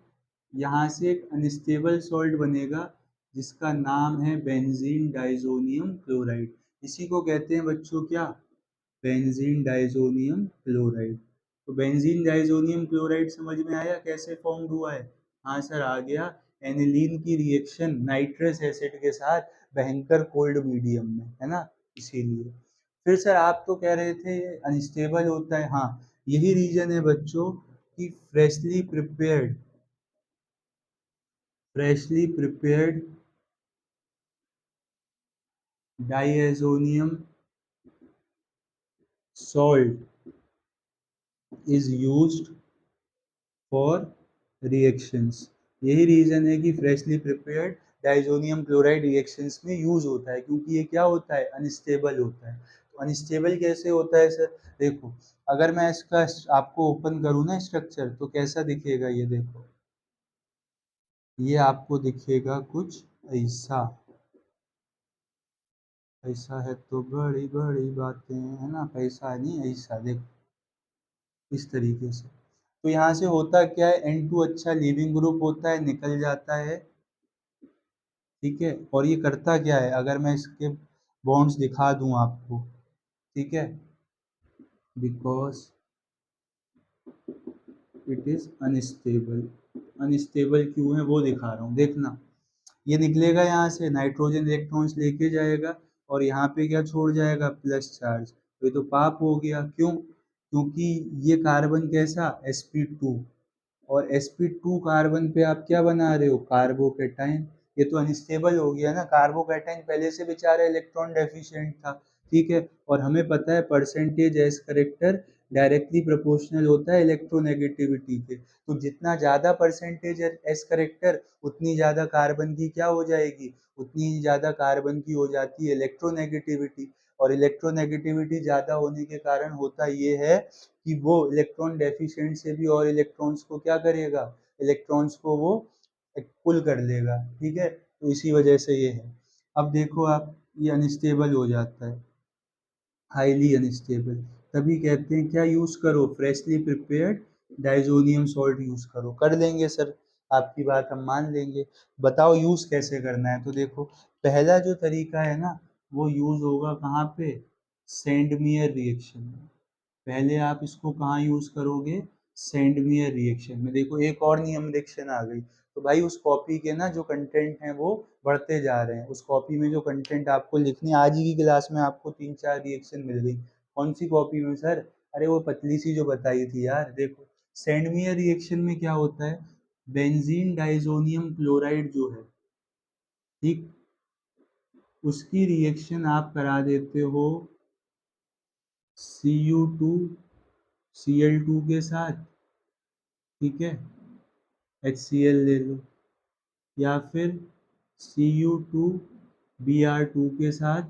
यहाँ से एक अनस्टेबल सॉल्ट बनेगा जिसका नाम है बेंजीन डाइजोनियम क्लोराइड। इसी को कहते हैं बच्चों क्या? Benzene diazonium chloride. तो बेंजीन डाइजोनियम क्लोराइड समझ में आया कैसे फॉर्म हुआ है? हाँ सर, आ गया। एनिलीन की रिएक्शन नाइट्रस एसिड के साथ भयंकर कोल्ड मीडियम में, है ना, इसीलिए। फिर सर आप तो कह रहे थे अनस्टेबल होता है। हाँ, यही रीजन है बच्चों कि freshly prepared diazonium salt is used for reactions. यही रीजन है कि freshly prepared diazonium chloride reactions में यूज होता है, क्योंकि ये क्या होता है? अनस्टेबल होता है। तो अनस्टेबल कैसे होता है सर? देखो, अगर मैं इसका आपको ओपन करूँ ना स्ट्रक्चर, तो कैसा दिखेगा ये? देखो, ये आपको दिखेगा कुछ ऐसा। ऐसा है तो बड़ी बड़ी बातें, है ना, पैसा नहीं ऐसा। देखो, इस तरीके से। तो यहाँ से होता क्या है? N2 अच्छा लीविंग ग्रुप होता है, निकल जाता है। ठीक है, और ये करता क्या है? अगर मैं इसके बॉन्ड्स दिखा दूं आपको, ठीक है, because it is unstable. Unstable क्यों है वो दिखा रहा हूँ, देखना। ये निकलेगा यहाँ से, नाइट्रोजन इलेक्ट्रॉन्स लेके जाएगा, और यहाँ पे क्या छोड़ जाएगा? Plus charge. तो ये तो पाप हो गया। क्यों? क्योंकि ये कार्बन कैसा? sp2, और sp2 कार्बन पे आप क्या बना रहे हो? कार्बोकेटाइन। ये तो अनस्टेबल हो गया ना। कार्बोकेटाइन पहले से बेचारा इलेक्ट्रॉन डेफिशिएंट था। ठीक है, और हमें पता है percentage S character directly proportional होता है इलेक्ट्रोनेगेटिविटी के। तो जितना ज़्यादा परसेंटेज एस करेक्टर, उतनी ज़्यादा कार्बन की क्या हो जाएगी? उतनी ज़्यादा कार्बन की हो जाती है इलेक्ट्रोनेगेटिविटी। और इलेक्ट्रोनेगेटिविटी ज़्यादा होने के कारण होता ये है कि वो इलेक्ट्रॉन डेफिशिएंट से भी और इलेक्ट्रॉन्स को क्या करेगा? इलेक्ट्रॉन्स को वो पुल कर लेगा। ठीक है, तो इसी वजह से ये है। अब देखो आप, ये अनस्टेबल हो जाता है, हाईली अनस्टेबल। तभी कहते हैं क्या यूज़ करो? Freshly prepared diazonium salt use करो। कर लेंगे सर, आपकी बात हम मान लेंगे। बताओ यूज़ कैसे करना है? तो देखो, पहला जो तरीका है ना, वो यूज़ होगा कहाँ पे? सेंडमियर रिएक्शन में। पहले आप इसको कहाँ यूज़ करोगे? सेंडमियर रिएक्शन में। देखो, एक और नियम रिएक्शन आ गई। तो भाई उस कॉपी के ना जो कंटेंट हैं वो बढ़ते जा रहे हैं। उस कॉपी में जो कंटेंट आपको लिखनी, आज ही की क्लास में आपको 3-4 रिएक्शन मिल गई। कौन सी कॉपी में सर? अरे वो पतली सी जो बताई थी यार। देखो, सेंडमियर रिएक्शन में क्या होता है? बेंजीन डाइजोनियम क्लोराइड जो है, ठीक, उसकी रिएक्शन आप करा देते हो Cu2Cl2 के साथ। ठीक है, HCl ले लो, या फिर Cu2Br2 के साथ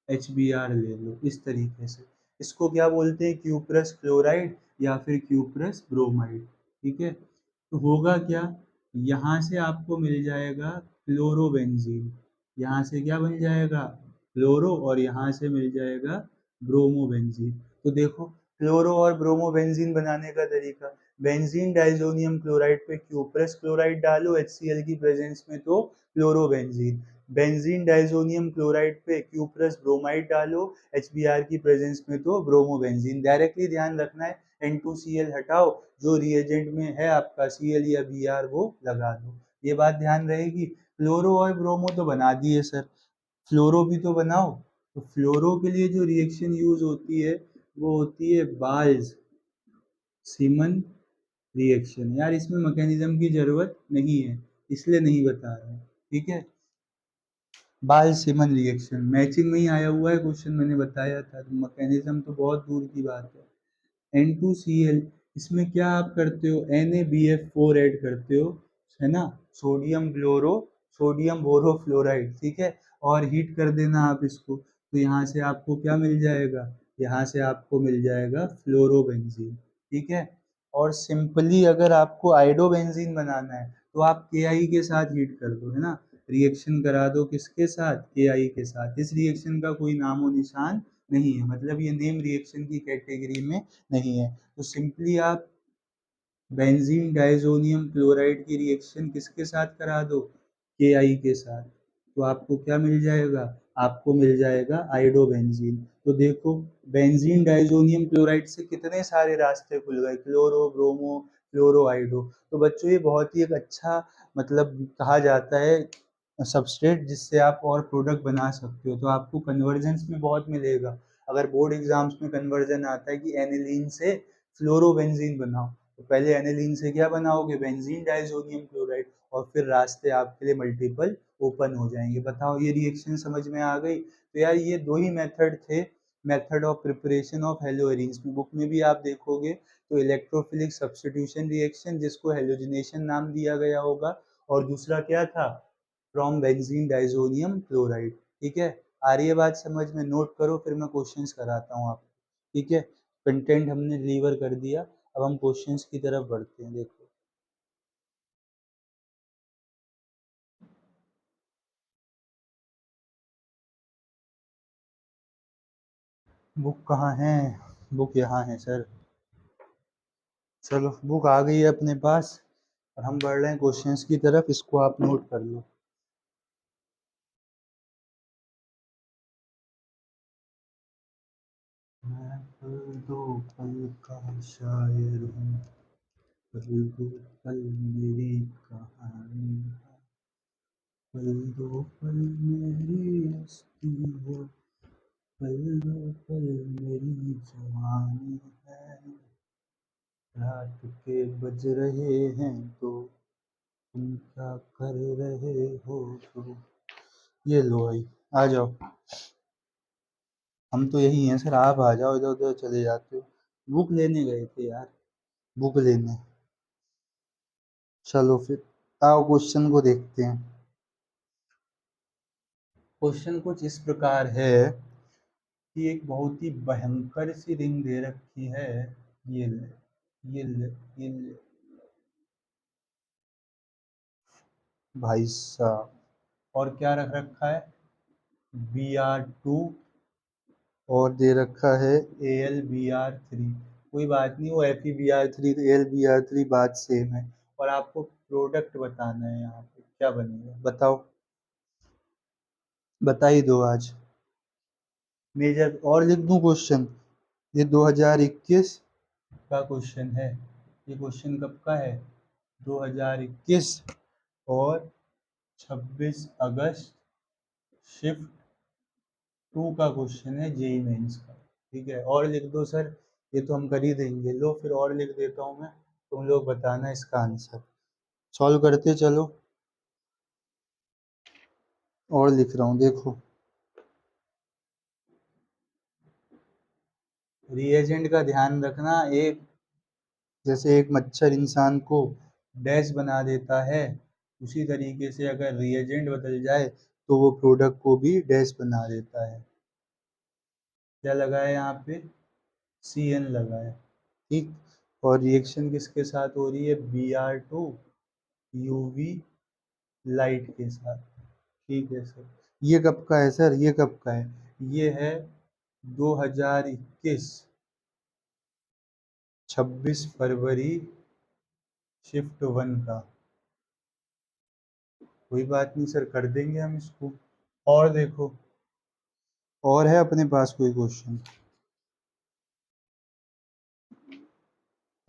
HBr ले लो। इस तरीके से इसको क्या बोलते हैं? क्यूप्रस क्लोराइड या फिर क्यूप्रस ब्रोमाइड। ठीक है, तो होगा क्या? यहाँ से आपको मिल जाएगा क्लोरोबेंजीन। यहाँ से क्या बन जाएगा? क्लोरो, और यहाँ से मिल जाएगा ब्रोमोबेंजीन। तो देखो, क्लोरो और ब्रोमो बेंजीन बनाने का तरीका, बेंजीन डाइजोनियम क्लोराइड पे क्यूप्रस क्लोराइड डालो HCl की प्रेजेंस में तो क्लोरोबेंजीन, बेंजीन डाइजोनियम क्लोराइड पे क्यूप्रस ब्रोमाइड डालो HBr की प्रेजेंस में तो ब्रोमोबेंजीन। डायरेक्टली ध्यान रखना है, N2Cl हटाओ, जो रिएजेंट में है आपका Cl या Br वो लगा दो, ये बात ध्यान रहेगी। फ्लोरो और ब्रोमो तो बना दिए सर, फ्लोरो भी तो बनाओ। तो फ्लोरो के लिए जो रिएक्शन यूज होती है वो होती है बाल्स सीमन रिएक्शन। यार इसमें मैकेनिज्म की जरूरत नहीं है, इसलिए नहीं बता रहा हूँ, ठीक है। बाल सीमन रिएक्शन मैचिंग में ही आया हुआ है क्वेश्चन, मैंने बताया था, तो मैकेनिज्म तो बहुत दूर की बात है। N2Cl, इसमें क्या आप करते हो, NaBF4 ऐड करते हो, है ना, सोडियम ब्लोरो, सोडियम बोरोफ्लोराइड, ठीक है, और हीट कर देना आप इसको, तो यहाँ से आपको क्या मिल जाएगा, यहाँ से आपको मिल जाएगा फ्लोरोबेंजीन, ठीक है। और सिंपली अगर आपको आइडोबेंजीन बनाना है तो आप KI के साथ हीट कर दो, है ना, रिएक्शन करा दो किसके साथ, KI के साथ। इस रिएक्शन का कोई नामो निशान नहीं है, मतलब ये नेम रिएक्शन की कैटेगरी में नहीं है। तो सिंपली आप बेंजीन डाइजोनियम क्लोराइड की रिएक्शन किसके साथ करा दो, KI के साथ, तो आपको क्या मिल जाएगा, आपको मिल जाएगा आइडोबेंजीन। तो देखो, बेंजीन डाइजोनियम क्लोराइड से कितने सारे रास्ते खुल गए, क्लोरो ब्रोमो फ्लोरो आइडो। तो बच्चों ये बहुत ही एक अच्छा, मतलब कहा जाता है सबस्ट्रेट, जिससे आप और प्रोडक्ट बना सकते हो, तो आपको कन्वर्जेंस में बहुत मिलेगा। अगर बोर्ड एग्जाम्स में कन्वर्जन आता है कि एनिलीन से फ्लोरोबेंजीन बनाओ, तो पहले एनिलीन से क्या बनाओगे, बेंजीन डाइजोनियम क्लोराइड, और फिर रास्ते आपके लिए मल्टीपल ओपन हो जाएंगे। बताओ ये रिएक्शन समझ में आ गई। तो यार ये दो ही मेथड थे, method of preparation of haloarenes में। बुक में भी आप देखोगे तो इलेक्ट्रोफिलिक सब्स्टिट्यूशन रिएक्शन, जिसको हेलोजिनेशन नाम दिया गया होगा, और दूसरा क्या था, फ्रॉम बेंजीन डाइजोनियम क्लोराइड, ठीक है। आ रही है बात समझ में, नोट करो, फिर मैं क्वेश्चंस कराता हूँ आपको, ठीक है। कंटेंट हमने डिलीवर कर दिया, अब हम क्वेश्चंस की तरफ बढ़ते हैं। देखो बुक कहाँ है, बुक यहाँ है सर, चलो बुक आ गई है अपने पास, और हम बढ़ रहे हैं क्वेश्चंस की तरफ, इसको आप नोट कर लो। मैं पल दो पल का शायर हूँ, पल दो पल मेरी कहानी है, पल दो पल मेरी हस्ती हो, पल दो पल मेरी जवानी है, रात के बज रहे हैं तो तुम क्या कर रहे हो, तो ये लो भाई, आ जाओ। हम तो यही हैं सर, आप आ जाओ, इधर उधर चले जाते हो। बुक लेने गए थे यार, बुक लेने। चलो फिर आओ क्वेश्चन को देखते हैं। क्वेश्चन कुछ इस प्रकार है कि एक बहुत ही भयंकर सी रिंग दे रखी है, ये ले, ये ले, ये ले, भाई साहब, और क्या रख रखा है, Br2, और दे रखा है Al Br3। कोई बात नहीं, वो Fe Br3 तो Al Br3 बात सेम है, और आपको प्रोडक्ट बताना है, यहाँ पे क्या बनेगा बताओ, बता ही दो आज। मेजर और लिख दूं क्वेश्चन, ये 2021 का क्वेश्चन है, ये क्वेश्चन कब का है, 2021, और 26 अगस्त शिफ्ट 2 का क्वेश्चन है, जेई मेंस का, ठीक है। और लिख दो सर, ये तो हम कर ही देंगे, लो फिर और लिख देता हूँ मैं, तुम लोग बताना इसका आंसर, सॉल्व करते चलो। और लिख रहा हूँ देखो, रिएजेंट का ध्यान रखना, एक जैसे एक मच्छर इंसान को डैश बना देता है, उसी तरीके से अगर रिएजेंट बदल जाए तो वो प्रोडक्ट को भी डैश बना देता है। क्या लगा है यहाँ पे, CN लगा है, ठीक। और रिएक्शन किसके साथ हो रही है, Br2 UV लाइट के साथ, ठीक है सर। ये कब का है सर, ये कब का है, ये है 2021, 26 फरवरी शिफ्ट 1 का। कोई बात नहीं सर, कर देंगे हम इसको। और देखो, और है अपने पास कोई क्वेश्चन?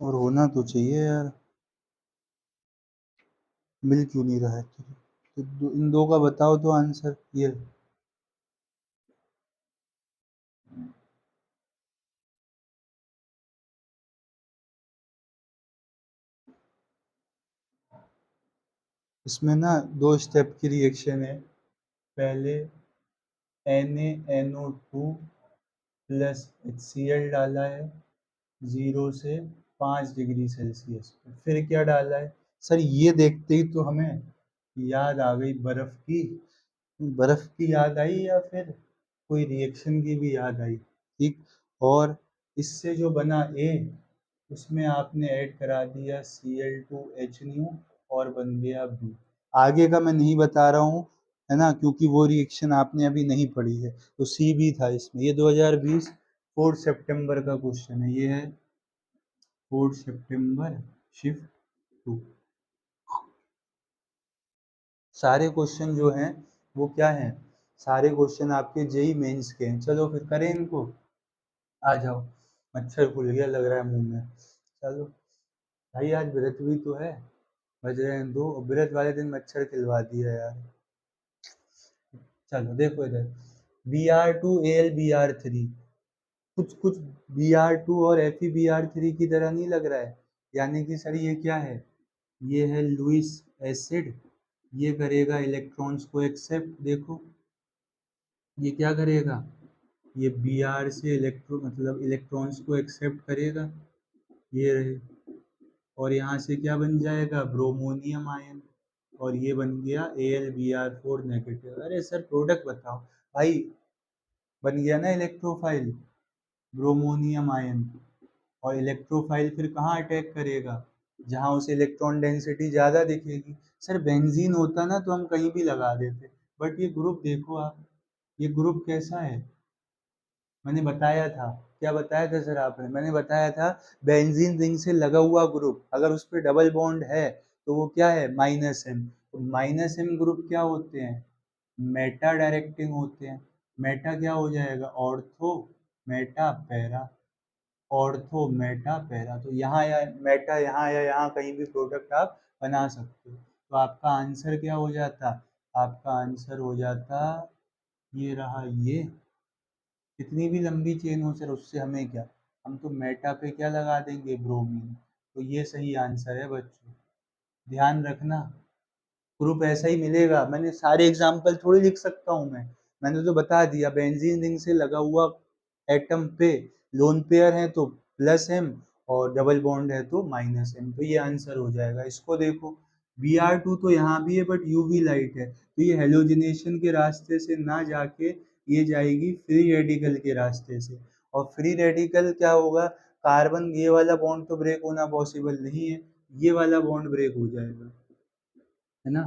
और होना तो चाहिए यार, मिल क्यों नहीं रहा है? तो इन दो का बताओ तो आंसर ये। इसमें ना 2 स्टेप की रिएक्शन है। पहले NaNO2 प्लस HCl डाला है 0 से 5 डिग्री सेल्सियस पे। फिर क्या डाला है सर? ये देखते ही तो हमें याद आ गई बर्फ की। बर्फ की याद आई या फिर कोई रिएक्शन की भी याद आई, ठीक। और इससे जो बना A, उसमें आपने ऐड करा दिया Cl2H और बन गया B। आगे का मैं नहीं बता रहा हूँ, है ना, क्योंकि वो रिएक्शन आपने अभी नहीं पढ़ी है। तो C भी था इसमें। ये 2020 4 सितंबर का क्वेश्चन है। ये है 4 सितंबर शिफ्ट 2। सारे क्वेश्चन जो हैं वो क्या हैं? सारे क्वेश्चन आपके जेई मेंस के हैं। चलो फिर करें इनको। आ जाओ। मच्छर खुल गया लग रहा है मुंह में। चलो भाई, आज व्रत भी तो है। बज रहे हैं 2 और व्रत वाले दिन मच्छर खिलवा दिया यार। चलो देखो इधर, Br2Al Br3, कुछ कुछ Br2 और FeBr3 की तरह नहीं लग रहा है? यानी कि सर ये क्या है? ये है लुईस एसिड। ये करेगा इलेक्ट्रॉन्स को एक्सेप्ट। देखो ये क्या करेगा? ये Br से मतलब इलेक्ट्रॉन्स को एक्सेप्ट करेगा। ये रहे। और यहाँ से क्या बन जाएगा? Bromonium ion. और ये बन गया AlBr4 नेगेटिव। अरे सर प्रोडक्ट बताओ भाई। बन गया ना इलेक्ट्रोफाइल, ब्रोमोनियम आयन। और इलेक्ट्रोफाइल फिर कहाँ अटैक करेगा? जहाँ उसे इलेक्ट्रॉन डेंसिटी ज़्यादा दिखेगी। सर बेंजीन होता ना तो हम कहीं भी लगा देते, बट ये ग्रुप देखो आप। ये ग्रुप कैसा है? मैंने बताया था। क्या बताया था सर आपने? मैंने बताया था बेंजीन रिंग से लगा हुआ ग्रुप अगर उस पर डबल बॉन्ड है तो वो क्या है? -M। तो -M ग्रुप क्या होते हैं? मेटा डायरेक्टिंग होते हैं। मेटा क्या हो जाएगा? Ortho Meta para. Ortho Meta para. तो यहाँ या मेटा यहाँ या यहाँ कहीं भी प्रोडक्ट आप बना सकते हो। तो आपका आंसर क्या हो जाता? आपका आंसर हो जाता ये रहा। ये कितनी भी लंबी चेन हो सर, उससे हमें क्या? हम तो मेटा पे क्या लगा देंगे? ब्रोमीन। तो ये सही आंसर है बच्चों, ध्यान रखना। प्रूफ ऐसा ही मिलेगा। मैंने सारे एग्जाम्पल थोड़ी लिख सकता हूँ मैं। मैंने तो बता दिया बेंजीन रिंग से लगा हुआ एटम पे लोन पेयर है तो +M, और डबल बॉन्ड है तो -M। तो ये आंसर हो जाएगा। इसको देखो, Br2 तो यहाँ भी है बट यूवी लाइट है, तो ये हेलोजिनेशन के रास्ते से ना जाके ये जाएगी फ्री रेडिकल के रास्ते से। और फ्री रेडिकल क्या होगा? कार्बन ये वाला बॉन्ड तो ब्रेक होना पॉसिबल नहीं है, ये वाला बॉन्ड ब्रेक हो जाएगा, है ना।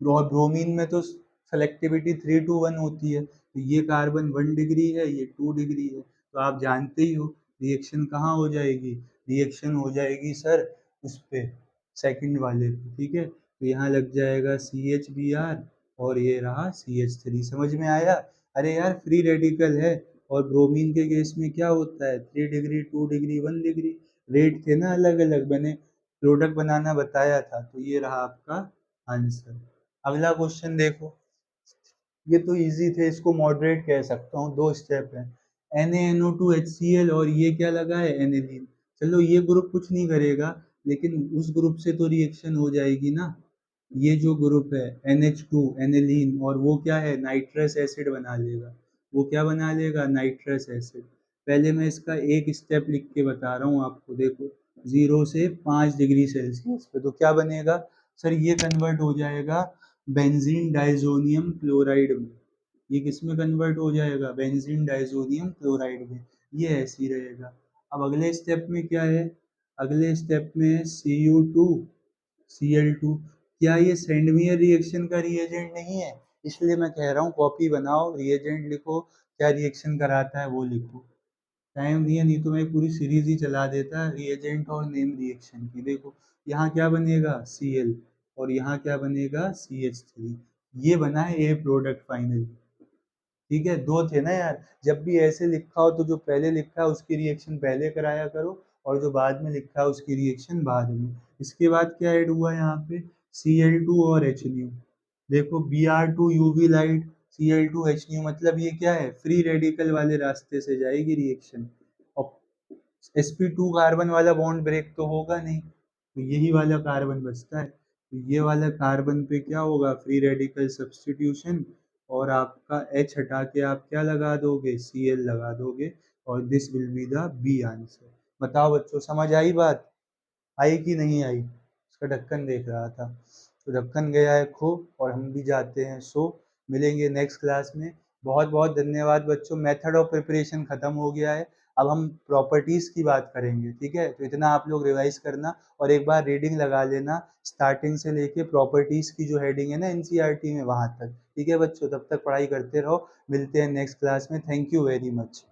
और ब्रोमीन में तो सेलेक्टिविटी 3:1 होती है, तो ये कार्बन 1 डिग्री है, ये 2 डिग्री है। तो आप जानते ही हो रिएक्शन कहाँ हो जाएगी? रिएक्शन हो जाएगी सर उस पे, सेकंड वाले पे, ठीक है। तो यहाँ लग जाएगा CH Br और ये रहा CH3। समझ में आया? अरे यार फ्री रेडिकल है, और ब्रोमीन के केस में क्या होता है? 3 डिग्री, 2 डिग्री, 1 डिग्री। रेट थे ना अलग अलग, मैंने प्रोडक्ट बनाना बताया था। तो ये रहा आपका आंसर। अगला क्वेश्चन देखो। ये तो इजी थे, इसको मॉडरेट कह सकता हूँ। 2 स्टेप है, NaNO2HCl और ये क्या लगा है? एनिलीन। चलो ये ग्रुप कुछ नहीं करेगा, लेकिन उस ग्रुप से तो रिएक्शन हो जाएगी ना। ये जो ग्रुप है NH2 एनिलीन, और वो क्या है? नाइट्रस एसिड बना लेगा। वो क्या बना लेगा? Nitrous acid. पहले मैं इसका एक स्टेप लिख के बता रहा हूँ आपको। देखो 0 से 5 डिग्री सेल्सियस पे तो क्या बनेगा सर? ये कन्वर्ट हो जाएगा बेंजीन डाइजोनियम क्लोराइड में। ये किस में कन्वर्ट हो जाएगा? बेंजीन डाइजोनियम क्लोराइड में। ये ऐसे ही रहेगा। अब अगले स्टेप में क्या है? अगले स्टेप में Cu2 Cl2। क्या ये सेंडमियर रिएक्शन का रिएजेंट नहीं है? इसलिए मैं कह रहा हूँ कॉपी बनाओ, रिएजेंट लिखो, क्या रिएक्शन कराता है वो लिखो। टाइम नहीं है, नहीं तो मैं पूरी सीरीज ही चला देता रिएजेंट और नेम रिएक्शन की। देखो यहाँ क्या बनेगा Cl, और यहाँ क्या बनेगा CH3। ये बना है ए प्रोडक्ट फाइनली। ठीक है, दो थे ना यार। जब भी ऐसे लिखा हो तो जो पहले लिखा है उसकी रिएक्शन पहले कराया करो, और जो बाद में लिखा है उसकी रिएक्शन बाद में। इसके बाद क्या ऐड हुआ यहाँ पे, Cl2 और H देखो Br2 UV light, Cl2 H मतलब ये क्या है, फ्री रेडिकल वाले रास्ते से जाएगी रिएक्शन। और sp2 कार्बन वाला बॉन्ड ब्रेक तो होगा नहीं, तो यही वाला कार्बन बचता है। तो ये वाला कार्बन पे क्या होगा, फ्री रेडिकल सब्स्टिट्यूशन, और आपका H हटा के आप क्या लगा दोगे, Cl लगा दोगे, और this will be the B answer. बताओ बच्चों, समझ आई बात, आई कि नहीं आई? उसका ढक्कन देख रहा था, तो ढक्कन गया है खो, और हम भी जाते हैं सो। मिलेंगे नेक्स्ट क्लास में। बहुत बहुत धन्यवाद बच्चों, मेथड ऑफ प्रिपरेशन ख़त्म हो गया है। अब हम प्रॉपर्टीज़ की बात करेंगे, ठीक है? तो इतना आप लोग रिवाइज करना, और एक बार रीडिंग लगा लेना स्टार्टिंग से लेके प्रॉपर्टीज़ की जो हेडिंग है ना एनसीईआरटी में, वहाँ तक। ठीक है बच्चों, तब तक पढ़ाई करते रहो। मिलते हैं नेक्स्ट क्लास में। Thank you very much.